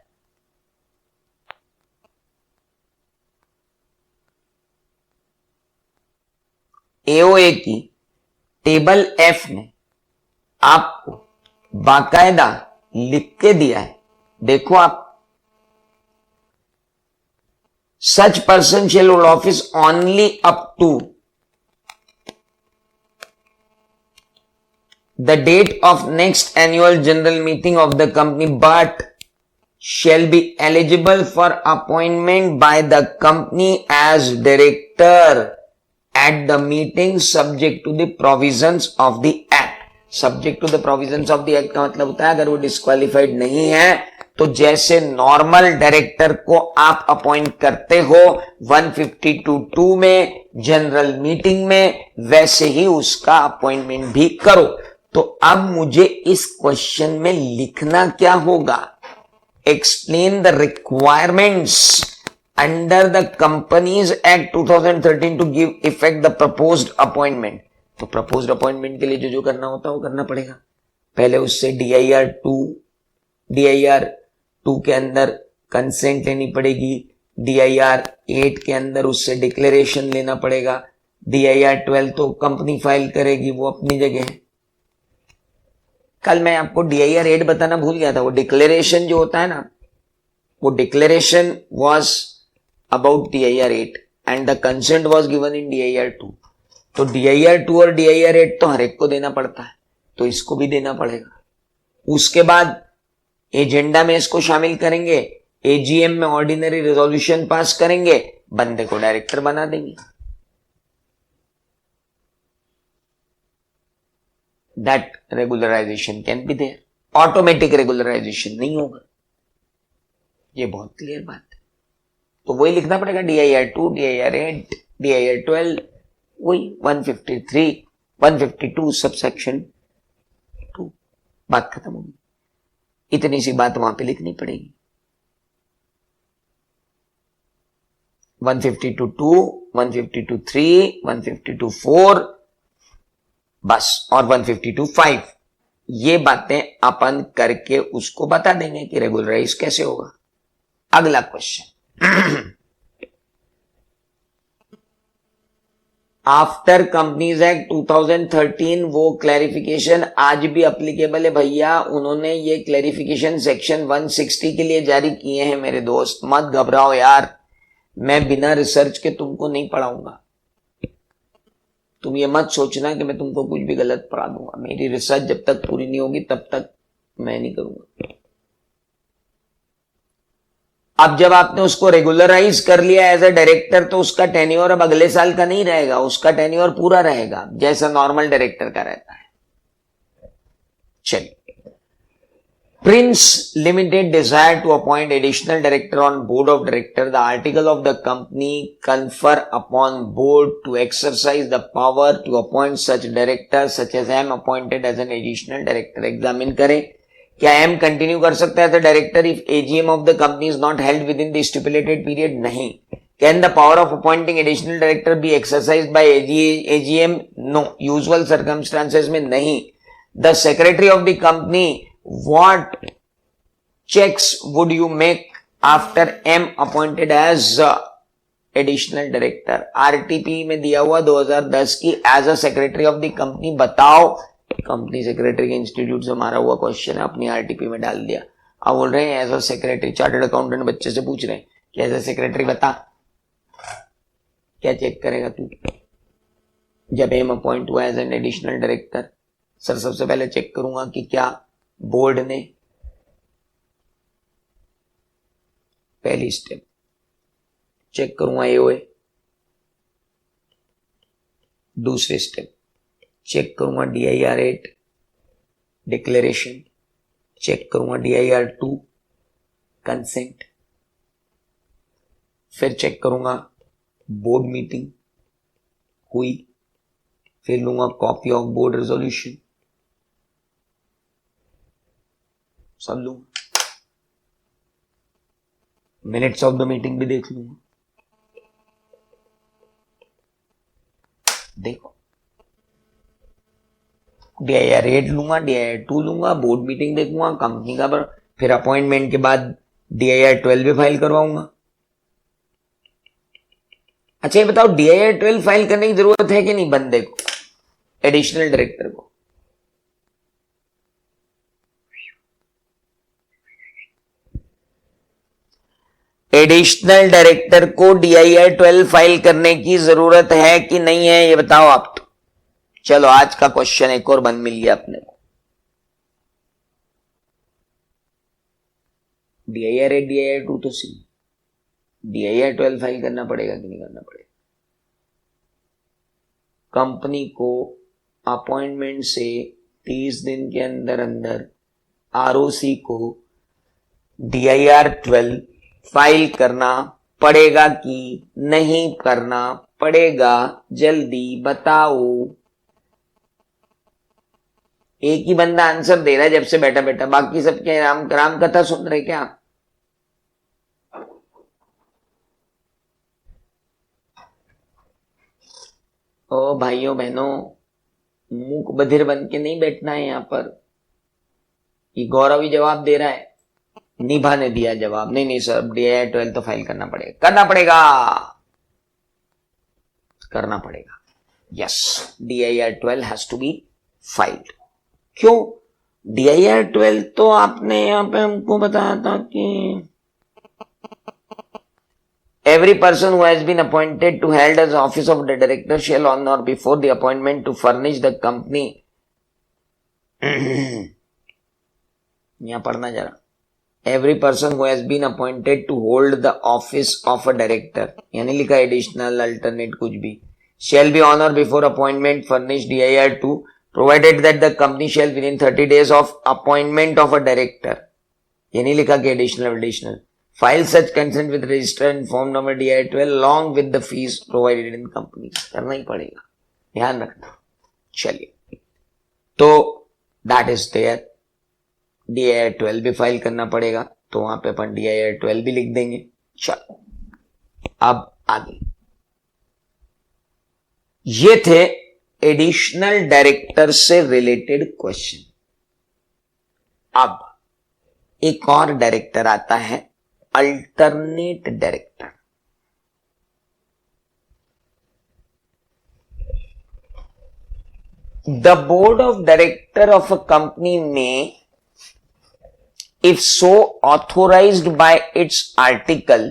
AOA की टेबल एफ ने आपको बाकायदा लिख के दिया है, देखो आप। Such person shall hold office only up to the date of next annual general meeting of the company, but shall be eligible for appointment by the company as director at the meeting subject to the provisions of the act. Subject to the provisions of the act का मतलब होता है अगर वो डिस्क्वालिफाइड नहीं है तो जैसे नॉर्मल डायरेक्टर को आप अपॉइंट करते हो 152(2) में जनरल मीटिंग में, वैसे ही उसका अपॉइंटमेंट भी करो। तो अब मुझे इस क्वेश्चन में लिखना क्या होगा? Explain the requirements under the companies act 2013 to give effect the proposed appointment. तो प्रपोज्ड अपॉइंटमेंट के लिए जो जो करना होता है वो करना पड़ेगा। पहले उससे DIR 2 के अंदर कंसेंट लेनी पड़ेगी, DIR 8 के अंदर उससे डिक्लेरेशन लेना पड़ेगा, DIR 12 तो कंपनी फाइल करेगी, वो अपनी जगह है। कल मैं आपको DIR 8 बताना भूल गया था। वो डिक्लेरेशन जो होता है ना, वो declaration was about DIR 8 and the consent was given in DIR 2। तो DIR 2 और DIR 8 तो हर एक को देना पड़ता है, तो इसको भी देना पड़ेगा। उसके बाद एजेंडा में इसको शामिल करेंगे, AGM में ऑर्डिनरी रेजोल्यूशन पास करेंगे, बंदे को डायरेक्टर बना देंगे। That regularisation can be there. Automatic regularisation नहीं होगा, ये बहुत क्लियर बात है। तो वही लिखना पड़ेगा, DIR 2, DIR 8, DIR 12, वही 153, 152 सबसेक्शन 2। बात खत्म होगी। इतनी सी बात वहां पे लिखनी पड़ेगी। 152(2), 152(3), 152(4) बस, और 152(5) ये बातें अपन करके उसको बता देंगे कि रेगुलराइज कैसे होगा। अगला क्वेश्चन, आफ्टर कंपनीज एक्ट 2013 वो क्लैरिफिकेशन आज भी अप्लीकेबल है भैया। उन्होंने ये क्लैरिफिकेशन सेक्शन 160 के लिए जारी किए हैं मेरे दोस्त, मत घबराओ यार। मैं बिना रिसर्च के तुमको नहीं पढ़ाऊंगा। तुम ये मत सोचना कि मैं तुमको कुछ भी गलत पढ़ा दूंगा। मेरी रिसर्च जब तक पूरी नहीं होगी तब तक मैं नहीं करूंगा। अब जब आपने उसको रेगुलराइज कर लिया एज अ डायरेक्टर, तो उसका टेन्योर अब अगले साल का नहीं रहेगा, उसका टेन्योर पूरा रहेगा जैसा नॉर्मल डायरेक्टर का रहता है। चलिए, Prince Limited desire to appoint additional director on board of director. The article of the company confer upon board to exercise the power to appoint such director such as I am appointed as an additional director. Examine करें, क्या M कंटिन्यू कर सकता है director if AGM of the company is not held within the stipulated period? नहीं। Can the power of appointing additional director be exercised by AGM? No. Usual circumstances में नहीं। The secretary of the company, what checks would you make after M appointed as additional director? RTP में दिया हुआ 2010 की as a secretary of the company बताओ। कंपनी सेक्रेटरी के इंस्टीट्यूट से मारा हुआ क्वेश्चन है, अपनी RTP में डाल दिया। अब बोल रहे हैं as a secretary, chartered accountant बच्चे से पूछ रहे हैं कि एज अ सेक्रेटरी बता, क्या चेक करेगा तू जब M अपॉइंट हुआ as an additional director? Sir सबसे पहले चेक करूंगा कि क्या बोर्ड ने, पहली स्टेप चेक करूंगा AOA, दूसरी स्टेप चेक करूंगा DIR 8 डिक्लेरेशन, चेक करूंगा DIR 2 कंसेंट, फिर चेक करूंगा बोर्ड मीटिंग हुई, फिर लूंगा कॉपी ऑफ बोर्ड रेजोल्यूशन, सब लूंगा, मिनट्स ऑफ द मीटिंग भी देख लूंगा। देखो, DIR 8 लूंगा, DIR 2 लूंगा, बोर्ड मीटिंग देखूंगा, कंपनी का फिर अपॉइंटमेंट के बाद DIR 12 भी फाइल करवाऊंगा। अच्छा ये बताओ, DIR 12 फाइल करने की जरूरत है कि नहीं बंदे को, एडिशनल डायरेक्टर को? एडिशनल डायरेक्टर को DIR 12 फाइल करने की जरूरत है कि नहीं है, ये बताओ आप। चलो आज का क्वेश्चन एक और बंद मिल गया अपने को। DIR 8, DIR 2 तो सी, DIR 12 फाइल करना पड़ेगा कि नहीं करना पड़ेगा? कंपनी को अपॉइंटमेंट से 30 दिन के अंदर अंदर ROC को DIR 12 फाइल करना पड़ेगा कि नहीं करना पड़ेगा? जल्दी बताओ। एक ही बंदा आंसर दे रहा है जब से बैठा बैठा, बाकी सब क्या राम कथा सुन रहे क्या? ओ भाइयों बहनों, मूक बधिर बन के नहीं बैठना है यहां पर। ये गौरव ही जवाब दे रहा है, निभा ने दिया जवाब, नहीं नहीं सर DIR 12 तो फाइल करना पड़ेगा, करना पड़ेगा, करना पड़ेगा। Yes, DIR 12 has to be filed. क्यों? DIR 12 तो आपने यहां पे हमको बताया था कि every person who has been appointed to hold as office of the director shall on or before the appointment to furnish the company यहां पढ़ना जरा, every person who has been appointed to hold the office of a director, यानी लिखा एडिशनल अल्टरनेट कुछ भी, shall be on or before appointment furnish DIR 2 provided that the company shall within 30 days of appointment of a director, यानी लिखा कि additional file such consent with register and form number DIR 12 along with the fees provided in company। करना ही पड़ेगा, ध्यान रखना। चलिए, तो दैट इज देयर, DIR 12 भी फाइल करना पड़ेगा, तो वहां पे अपन DIR 12 भी लिख देंगे। चलो अब आगे, ये थे एडिशनल डायरेक्टर से रिलेटेड क्वेश्चन। अब एक और डायरेक्टर आता है, alternate director. The board of director of a company में, if so authorized by its article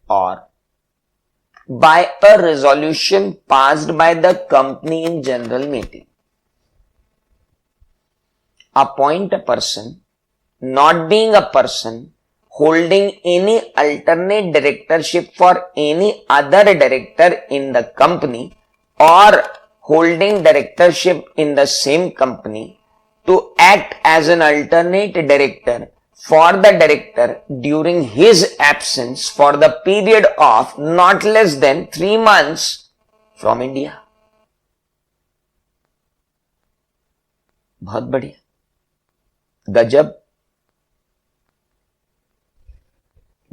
or by a resolution passed by the company in general meeting, appoint a person not being a person holding any alternate directorship for any other director in the company or holding directorship in the same company to act as an alternate director for the director during his absence for the period of not less than 3 months from India। बहुत बढ़िया, गजब।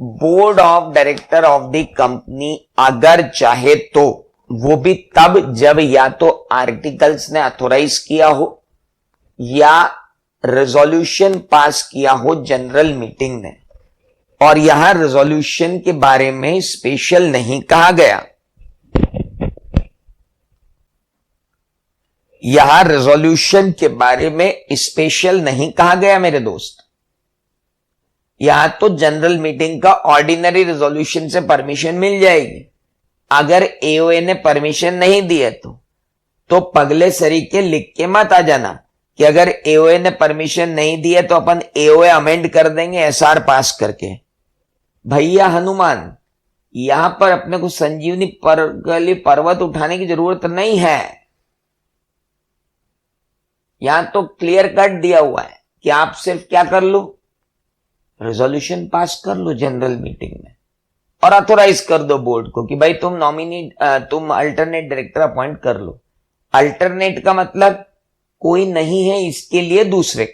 Board of director of the company अगर चाहे तो वो भी तब जब या तो आर्टिकल्स ने अथोराइज किया हो या रेजोल्यूशन पास किया हो जनरल मीटिंग ने, और यहां रेजोल्यूशन के बारे में स्पेशल नहीं कहा गया, यहां रेजोल्यूशन के बारे में स्पेशल नहीं कहा गया मेरे दोस्त। यहां तो जनरल मीटिंग का ऑर्डिनरी रेजोल्यूशन से परमिशन मिल जाएगी। अगर AOA ने परमिशन नहीं दी है तो पगले सरीके लिख के मत आ जाना कि अगर AOA ने परमिशन नहीं दी है तो अपन AOA अमेंड कर देंगे SR पास करके। भैया हनुमान, यहां पर अपने को संजीवनी पर्वत उठाने की जरूरत नहीं है। यहां तो क्लियर कट दिया हुआ है कि आप सिर्फ क्या कर लो, रेजोल्यूशन पास कर लो जनरल मीटिंग में और ऑथोराइज कर दो बोर्ड को कि भाई तुम अल्टरनेट डायरेक्टर अपॉइंट कर लो। अल्टरनेट का मतलब कोई नहीं है इसके लिए दूसरे,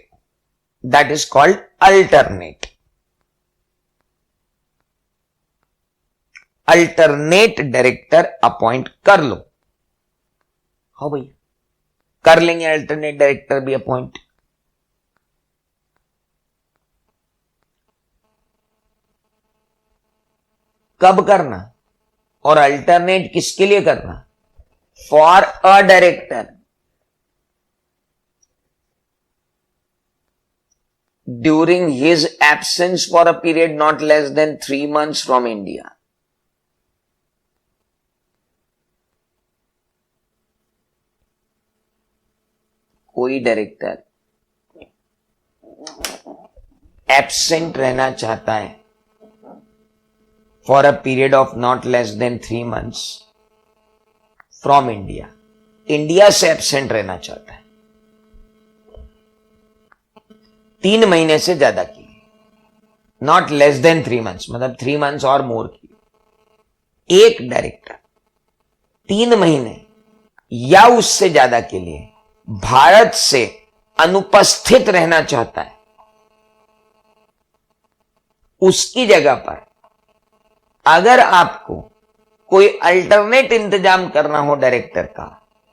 that is called alternate. Alternate director appoint कर लो। हाँ भैया, कर लेंगे अल्टरनेट डायरेक्टर भी अपॉइंट। कब करना और अल्टरनेट किसके लिए करना? For a director during his absence for a period not less than 3 months from India. कोई डायरेक्टर एब्सेंट रहना चाहता है for a period of not less than 3 months from India, India से एब्सेंट रहना चाहता है 3 महीने से ज्यादा के लिए, नॉट लेस देन 3 months मतलब 3 months और मोर की। एक डायरेक्टर 3 महीने या उससे ज्यादा के लिए भारत से अनुपस्थित रहना चाहता है, उसकी जगह पर अगर आपको कोई अल्टरनेट इंतजाम करना हो डायरेक्टर का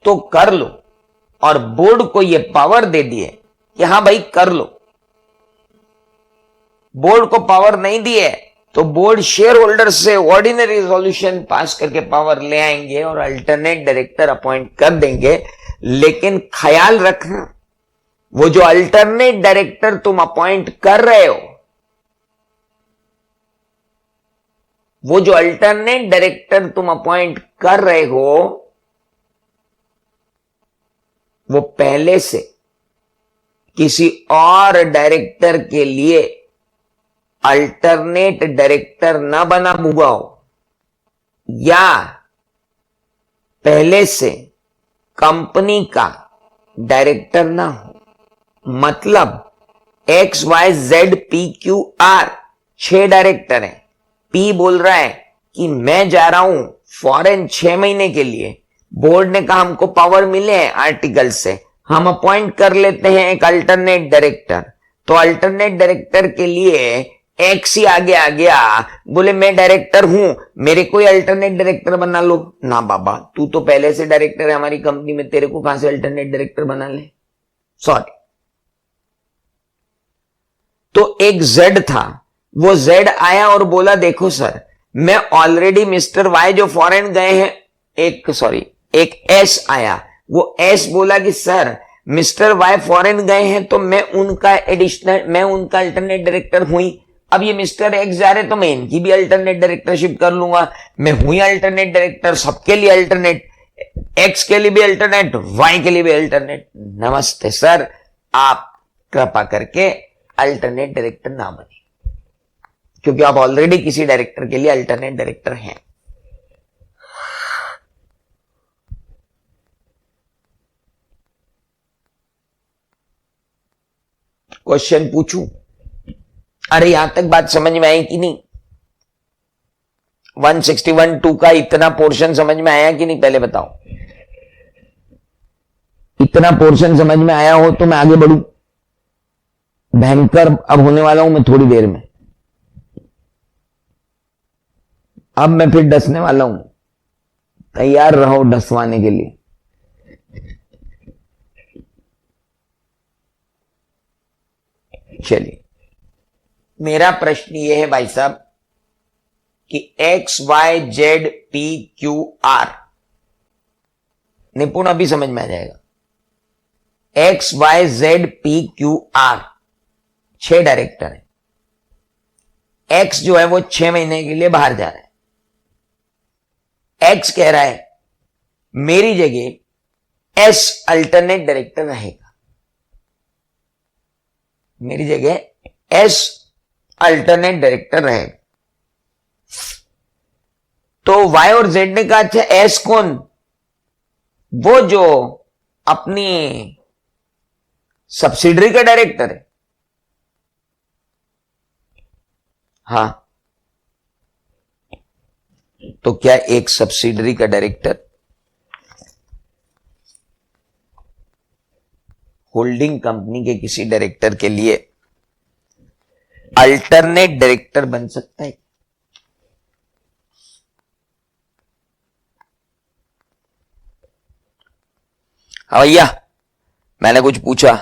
तो कर लो, और बोर्ड को यह पावर दे दिए कि हां भाई कर लो। बोर्ड को पावर नहीं दिए तो बोर्ड शेयर होल्डर से ऑर्डिनरी रेजोल्यूशन पास करके पावर ले आएंगे और अल्टरनेट डायरेक्टर अपॉइंट कर देंगे। लेकिन ख्याल रखना, वो जो अल्टरनेट डायरेक्टर तुम अपॉइंट कर रहे हो, वो जो अल्टरनेट डायरेक्टर तुम अपॉइंट कर रहे हो, वो पहले से किसी और डायरेक्टर के लिए अल्टरनेट डायरेक्टर ना बना हुआ हो, या पहले से कंपनी का डायरेक्टर ना हो। मतलब XYZPQR 6 डायरेक्टर हैं। पी बोल रहा है कि मैं जा रहा हूं फॉरेन 6 महीने के लिए। बोर्ड ने कहा हमको पावर मिले हैं आर्टिकल से, हम अपॉइंट कर लेते हैं एक अल्टरनेट डायरेक्टर। तो अल्टरनेट डायरेक्टर के लिए एक्स ही आगे आ गया, बोले मैं डायरेक्टर हूं, मेरे को अल्टरनेट डायरेक्टर बना लो। ना बाबा, तू तो पहले से डायरेक्टर है हमारी कंपनी में, तेरे को कहां से अल्टरनेट डायरेक्टर बना ले। सॉरी। तो एक जेड था, वो जेड आया और बोला देखो सर, मैं ऑलरेडी मिस्टर वाई जो फॉरेन गए हैं, एक एस आया, वो एस बोला कि सर मिस्टर वाई फॉरेन गए हैं तो मैं उनका अल्टरनेट डायरेक्टर हुई। अब ये मिस्टर एक्स जा रहे तो मैं इनकी भी अल्टरनेट डायरेक्टरशिप कर लूंगा। मैं हुई अल्टरनेट डायरेक्टर, सबके लिए अल्टरनेट, एक्स के लिए भी अल्टरनेट, वाई के लिए भी अल्टरनेट। नमस्ते सर, आप कृपा करके अल्टरनेट डायरेक्टर ना बने, क्योंकि आप ऑलरेडी किसी डायरेक्टर के लिए अल्टरनेट डायरेक्टर हैं। क्वेश्चन पूछूं? अरे यहां तक बात समझ में आई कि नहीं? 161(2) का इतना पोर्शन समझ में आया कि नहीं, पहले बताओ। इतना पोर्शन समझ में आया हो तो मैं आगे बढ़ूं। भयंकर अब होने वाला हूं मैं थोड़ी देर में। अब मैं फिर डसने वाला हूं, तैयार रहो डसवाने के लिए। चलिए, मेरा प्रश्न यह है भाई साहब कि XYZPQR, निपुण अभी समझ में आ जाएगा। XYZPQR 6 डायरेक्टर है। एक्स जो है वो 6 महीने के लिए बाहर जा रहा है। एक्स कह रहा है मेरी जगह एस अल्टरनेट डायरेक्टर रहेगा, मेरी जगह एस अल्टरनेट डायरेक्टर रहेगा। तो वाई और जेड ने कहा अच्छा एस कौन? वो जो अपनी सब्सिडरी का डायरेक्टर है। हां, तो क्या एक सब्सिडरी का डायरेक्टर होल्डिंग कंपनी के किसी डायरेक्टर के लिए अल्टरनेट डायरेक्टर बन सकता है? हाँ भैया, मैंने कुछ पूछा।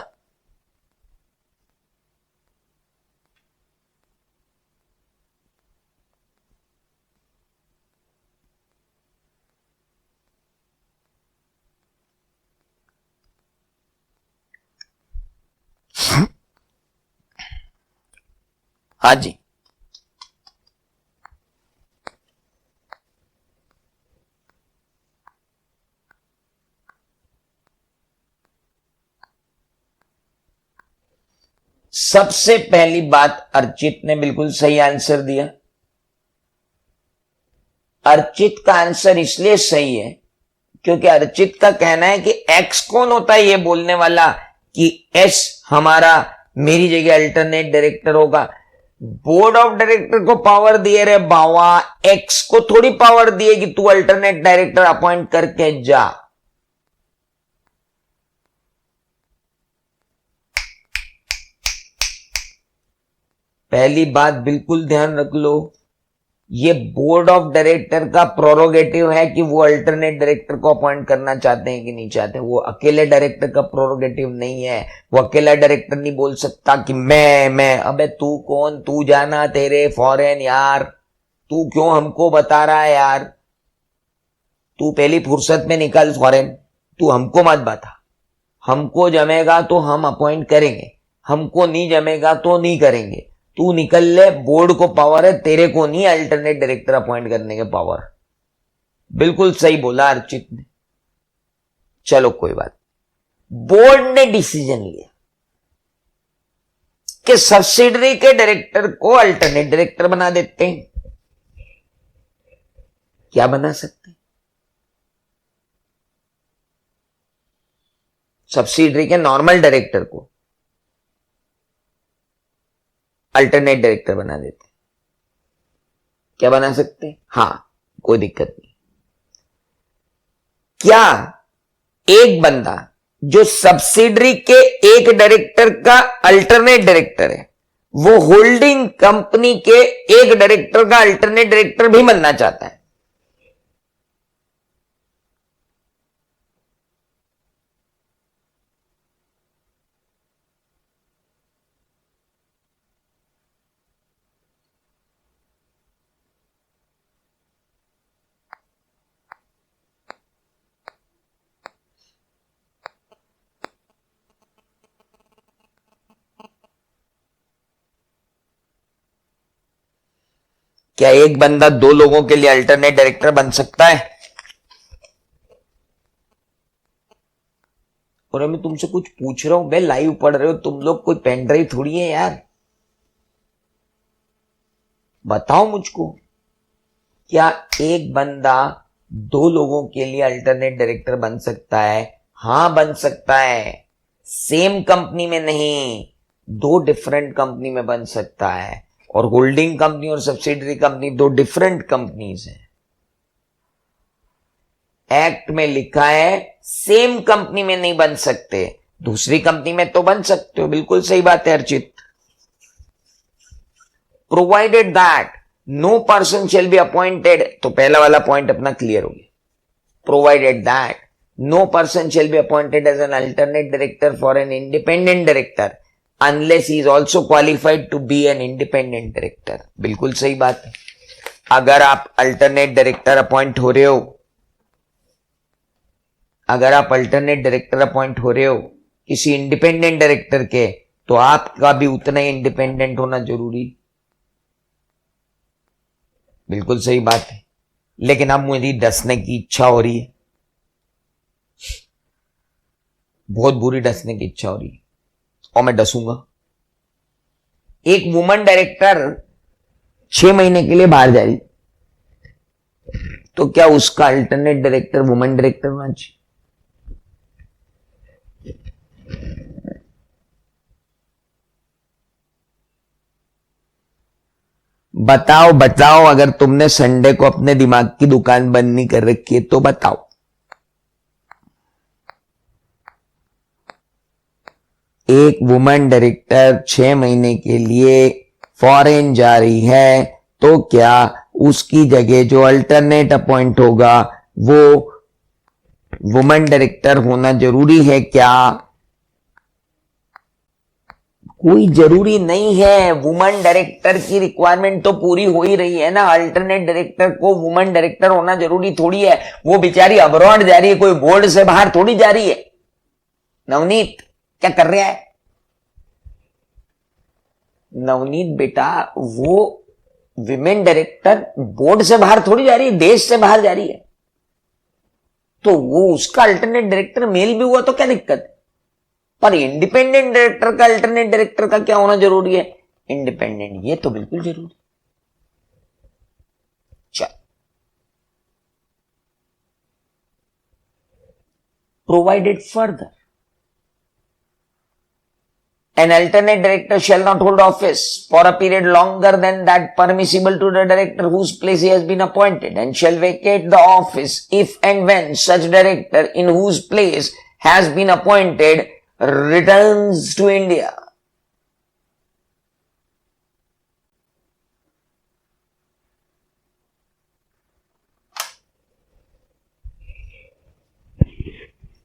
हाँ जी, सबसे पहली बात अर्चित ने बिल्कुल सही आंसर दिया। अर्चित का आंसर इसलिए सही है क्योंकि अर्चित का कहना है कि एक्स कौन होता है ये बोलने वाला कि एस हमारा मेरी जगह अल्टरनेट डायरेक्टर होगा। बोर्ड ऑफ डायरेक्टर को पावर दिए रे बावा, एक्स को थोड़ी पावर दिए कि तू अल्टरनेट डायरेक्टर अपॉइंट करके जा। पहली बात बिल्कुल ध्यान रख लो, ये बोर्ड ऑफ डायरेक्टर का प्रोरोगेटिव है कि वो अल्टरनेट डायरेक्टर को अपॉइंट करना चाहते हैं कि नहीं चाहते। वो अकेले डायरेक्टर का प्रोरोगेटिव नहीं है। वो अकेला डायरेक्टर नहीं बोल सकता कि मैं अबे तू कौन, तू जाना तेरे फॉरेन यार, तू क्यों हमको बता रहा है यार, तू पहली फुर्सत में निकल फॉरेन, तू हमको मत बता। हमको जमेगा तो हम अपॉइंट करेंगे, हमको नहीं जमेगा तो नहीं करेंगे। तू निकल ले, बोर्ड को पावर है, तेरे को नहीं अल्टरनेट डायरेक्टर अपॉइंट करने के पावर। बिल्कुल सही बोला अर्चित ने। चलो कोई बात, बोर्ड ने डिसीजन लिया कि सब्सिडरी के डायरेक्टर को अल्टरनेट डायरेक्टर बना देते हैं। क्या बना सकते हैं? सब्सिडरी के नॉर्मल डायरेक्टर को अल्टरनेट डायरेक्टर बना देते। क्या बना सकते हैं? हां, कोई दिक्कत नहीं। क्या एक बंदा जो सब्सिडरी के एक डायरेक्टर का अल्टरनेट डायरेक्टर है, वो होल्डिंग कंपनी के एक डायरेक्टर का अल्टरनेट डायरेक्टर भी बनना चाहता है? क्या एक बंदा दो लोगों के लिए अल्टरनेट डायरेक्टर बन सकता है? और मैं तुमसे कुछ पूछ रहा हूं, भाई लाइव पढ़ रहे हो तुम लोग, कोई पेन ड्राइव थोड़ी है यार। बताओ मुझको, क्या एक बंदा दो लोगों के लिए अल्टरनेट डायरेक्टर बन सकता है? हां बन सकता है। सेम कंपनी में नहीं, दो डिफरेंट कंपनी में बन सकता है। और होल्डिंग कंपनी और सब्सिडरी कंपनी दो डिफरेंट कंपनीज हैं। एक्ट में लिखा है सेम कंपनी में नहीं बन सकते, दूसरी कंपनी में तो बन सकते हो। बिल्कुल सही बात है Archit. Provided that no person shall be appointed, तो पहला वाला पॉइंट अपना क्लियर हो गया। Provided that no person shall be appointed as an alternate director for an independent director unless he is also qualified to be an independent director. बिल्कुल सही बात है। अगर आप अल्टरनेट डायरेक्टर अपॉइंट हो रहे हो, अगर आप अल्टरनेट डायरेक्टर अपॉइंट हो रहे हो किसी इंडिपेंडेंट डायरेक्टर के, तो आपका भी उतना ही इंडिपेंडेंट होना जरूरी। बिल्कुल सही बात है। लेकिन अब मुझे डसने की इच्छा हो रही है, बहुत बुरी डसने की इच्छा हो रही है, और मैं डसूंगा। एक वुमन डायरेक्टर 6 महीने के लिए बाहर जा रही, तो क्या उसका अल्टरनेट डायरेक्टर वुमन डायरेक्टर होना चाहिए? बताओ बताओ, अगर तुमने संडे को अपने दिमाग की दुकान बंद नहीं कर रखी है तो बताओ। एक वुमन डायरेक्टर 6 महीने के लिए फॉरेन जा रही है, तो क्या उसकी जगह जो अल्टरनेट अपॉइंट होगा वो वुमन डायरेक्टर होना जरूरी है क्या? कोई जरूरी नहीं है। वुमन डायरेक्टर की रिक्वायरमेंट तो पूरी हो ही रही है ना। अल्टरनेट डायरेक्टर को वुमन डायरेक्टर होना जरूरी थोड़ी है। वो बेचारी अब्रॉड जा रही है, कोई बोर्ड से बाहर थोड़ी जा रही है। नवनीत क्या कर रहा है? नवनीत बेटा, वो विमेन डायरेक्टर बोर्ड से बाहर थोड़ी जा रही है, देश से बाहर जा रही है। तो वो उसका अल्टरनेट डायरेक्टर मेल भी हुआ तो क्या दिक्कत है? पर इंडिपेंडेंट डायरेक्टर का अल्टरनेट डायरेक्टर का क्या होना जरूरी है? इंडिपेंडेंट, ये तो बिल्कुल जरूरी। चल, provided further an alternate director shall not hold office for a period longer than that permissible to the director whose place he has been appointed, and shall vacate the office if and when such director in whose place has been appointed returns to India.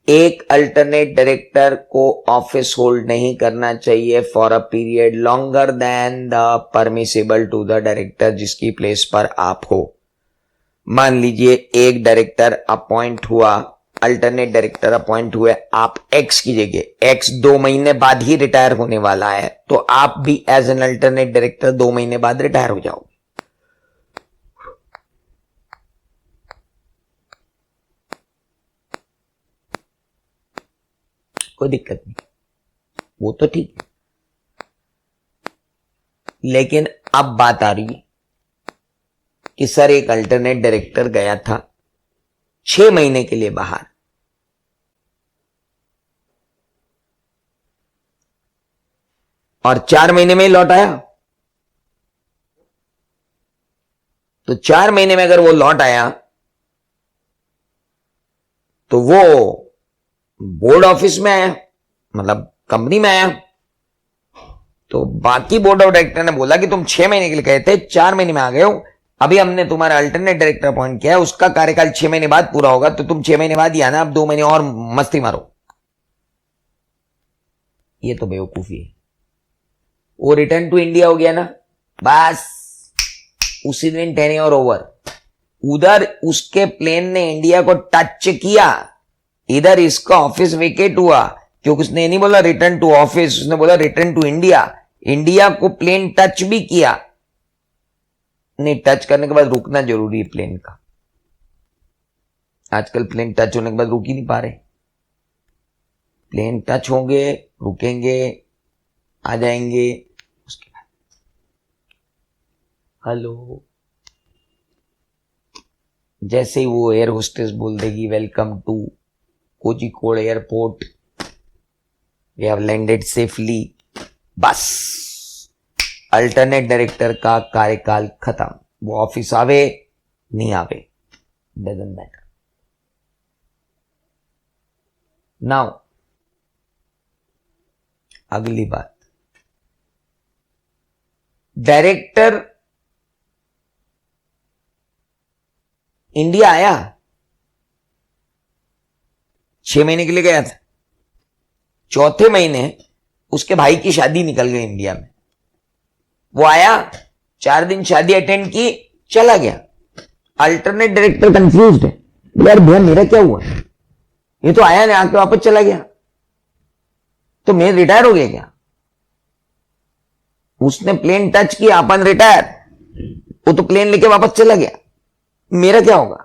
एक अल्टरनेट डायरेक्टर को ऑफिस होल्ड नहीं करना चाहिए for a period longer than the permissible to the director जिसकी प्लेस पर आप हो। मान लीजिए एक डायरेक्टर अपॉइंट हुआ, अल्टरनेट डायरेक्टर अपॉइंट हुए आप एक्स की जगह, एक्स 2 महीने बाद ही रिटायर होने वाला है, तो आप भी एज एन अल्टरनेट डायरेक्टर 2 महीने बाद रिटायर हो जाओ। कोई दिक्कत नहीं, वो तो ठीक है। लेकिन अब बात आ रही है कि सर एक अल्टरनेट डायरेक्टर गया था 6 महीने के लिए बाहर, और 4 महीने में ही लौट आया, तो 4 महीने में अगर वो लौट आया तो वो बोर्ड ऑफिस में आया, मतलब कंपनी में आया, तो बाकी बोर्ड ऑफ डायरेक्टर ने बोला कि तुम 6 महीने के लिए गए थे, 4 महीने में आ गए हो, अभी हमने तुम्हारा अल्टरनेट डायरेक्टर अपॉइंट किया है, उसका कार्यकाल 6 महीने बाद पूरा होगा, तो तुम 6 महीने बाद ही आना, अब 2 महीने और मस्ती मारो। ये तो बेवकूफी है। वो रिटर्न टू इंडिया हो गया ना, बस उसी दिन टेन्योर ओवर। उधर उसके प्लेन ने इंडिया को टच किया, इधर इसका ऑफिस वेकेट हुआ, क्योंकि उसने नहीं बोला रिटर्न टू ऑफिस, उसने बोला रिटर्न टू इंडिया। इंडिया को प्लेन टच भी किया, नहीं टच करने के बाद रुकना जरूरी है प्लेन का। आजकल प्लेन टच होने के बाद रुक ही नहीं पा रहे। प्लेन टच होंगे, रुकेंगे, आ जाएंगे, उसके बाद हेलो, जैसे ही वो एयर होस्टेस बोल देगी welcome to Kozhikode airport, we have landed safely, बस अल्टरनेट डायरेक्टर का कार्यकाल खत्म। वो ऑफिस आवे नहीं आवे, डजंट मैटर। नाउ अगली बात, डायरेक्टर इंडिया आया, 6 महीने के लिए गया था, चौथे महीने उसके भाई की शादी निकल गई इंडिया में, वो आया 4 दिन शादी अटेंड की, चला गया। अल्टरनेट डायरेक्टर कंफ्यूज्ड है, यार भैया मेरा क्या हुआ, ये तो आया नहीं, आके वापस चला गया, तो मैं रिटायर हो गया क्या? उसने प्लेन टच किया, अपन रिटायर, वो तो प्लेन लेके वापस चला गया, मेरा क्या होगा?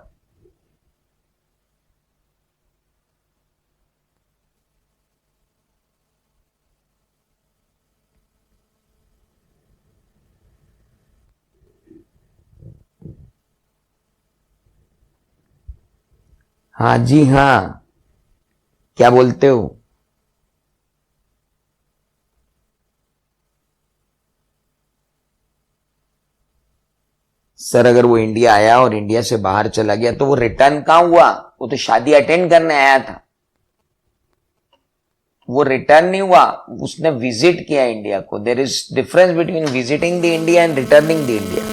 हाँ जी हाँ, क्या बोलते हो? सर अगर वो इंडिया आया और इंडिया से बाहर चला गया तो वो रिटर्न कहां हुआ? वो तो शादी अटेंड करने आया था, वो रिटर्न नहीं हुआ, उसने विजिट किया इंडिया को। There is difference between visiting the India and returning the India.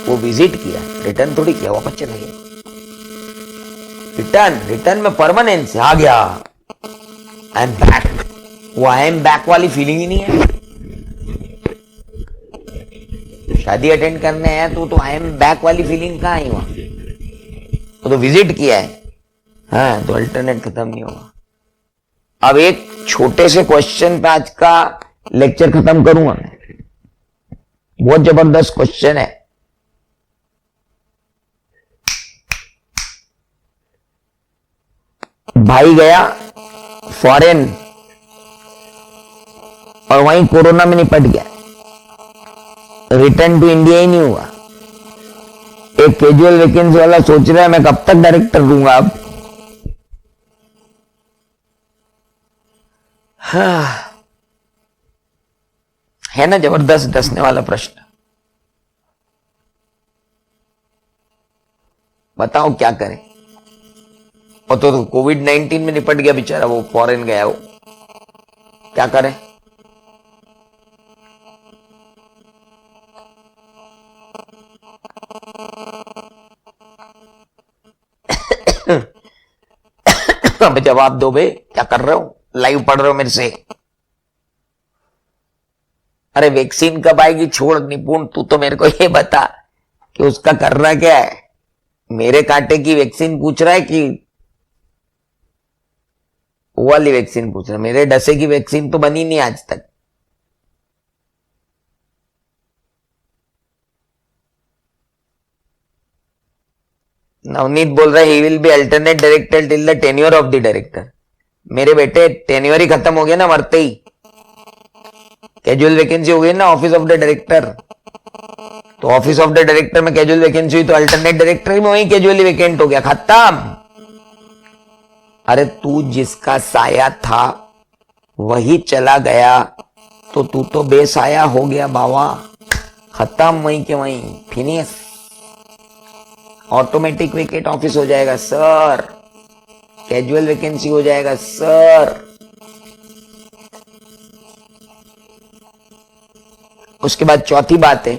वो विजिट किया, रिटर्न थोड़ी किया, वापस चला गया। रिटर्न, रिटर्न में परमानेंस आ गया, आई एम बैक, वो आई एम बैक वाली फीलिंग ही नहीं है। शादी अटेंड करने आया तो आई एम बैक वाली फीलिंग कहां आई? वहां वो तो विजिट किया है, हाँ, तो अल्टरनेट खत्म नहीं होगा। अब एक छोटे से क्वेश्चन पे आज का लेक्चर खत्म करूंगा मैं, बहुत जबरदस्त क्वेश्चन है। भाई गया फॉरेन और वहीं कोरोना में निपट गया, रिटर्न टू इंडिया ही नहीं हुआ। एक कैजुअल वैकेंसी वाला सोच रहा है मैं कब तक डायरेक्टर दूंगा अब। हाँ, है ना जबरदस्त डसने वाला प्रश्न। बताओ क्या करें? और तो कोविड-19 में निपट गया बेचारा, वो फॉरेन गया, वो क्या करें? अब जवाब दो बे, क्या कर रहे हो, लाइव पढ़ रहे हो मेरे से? अरे वैक्सीन कब आएगी छोड़ निपुण, तू तो मेरे को ये बता कि उसका करना क्या है। मेरे कांटे की वैक्सीन पूछ रहा है कि वो वाली वैक्सीन पूछ रहा है? मेरे डसे की वैक्सीन तो बनी नहीं आज तक। नवनीत बोल रहा है he will be alternate director till the tenure of the director. मेरे बेटे टेन्योर ही खत्म हो गया ना मरते ही, कैजुअल वैकेंसी हो गई ना ऑफिस ऑफ द डायरेक्टर। तो ऑफिस ऑफ द डायरेक्टर में कैजुअल वैकेंसी हुई तो अल्टरनेट डायरेक्टर में वही कैजुअली वैकेंट हो गया, खत्म। अरे तू जिसका साया था वही चला गया तो तू तो बेसाया हो गया बाबा, खत्म वहीं के वहीं, फिनिश। ऑटोमेटिक वेकेट ऑफिस हो जाएगा सर, कैजुअल वैकेंसी हो जाएगा सर। उसके बाद चौथी बात है,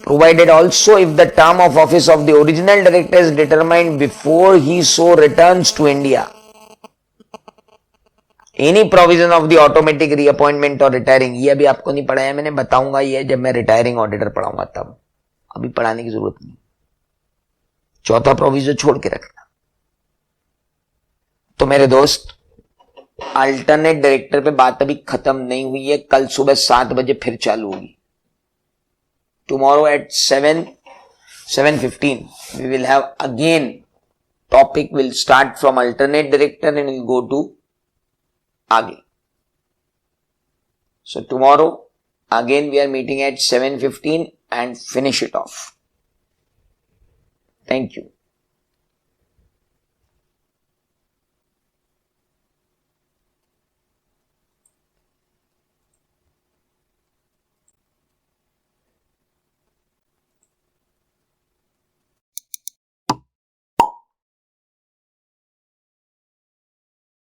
provided also if the term of office of the original director is determined before he so returns to India, any provision of the automatic reappointment और रिटायरिंग। ये अभी आपको नहीं पढ़ाया मैंने, बताऊंगा ये जब मैं रिटायरिंग ऑडिटर पढ़ाऊंगा तब, अभी पढ़ाने की जरूरत नहीं। चौथा प्रोविजन छोड़ के रखना। तो मेरे दोस्त अल्टरनेट डायरेक्टर पे बात अभी खत्म नहीं हुई है, कल सुबह 7 बजे फिर चालू होगी। Tomorrow at 7:15 we will have again topic will start from alternate director and will go to आगे। So tomorrow again we are meeting at 7:15 and finish it off. Thank you.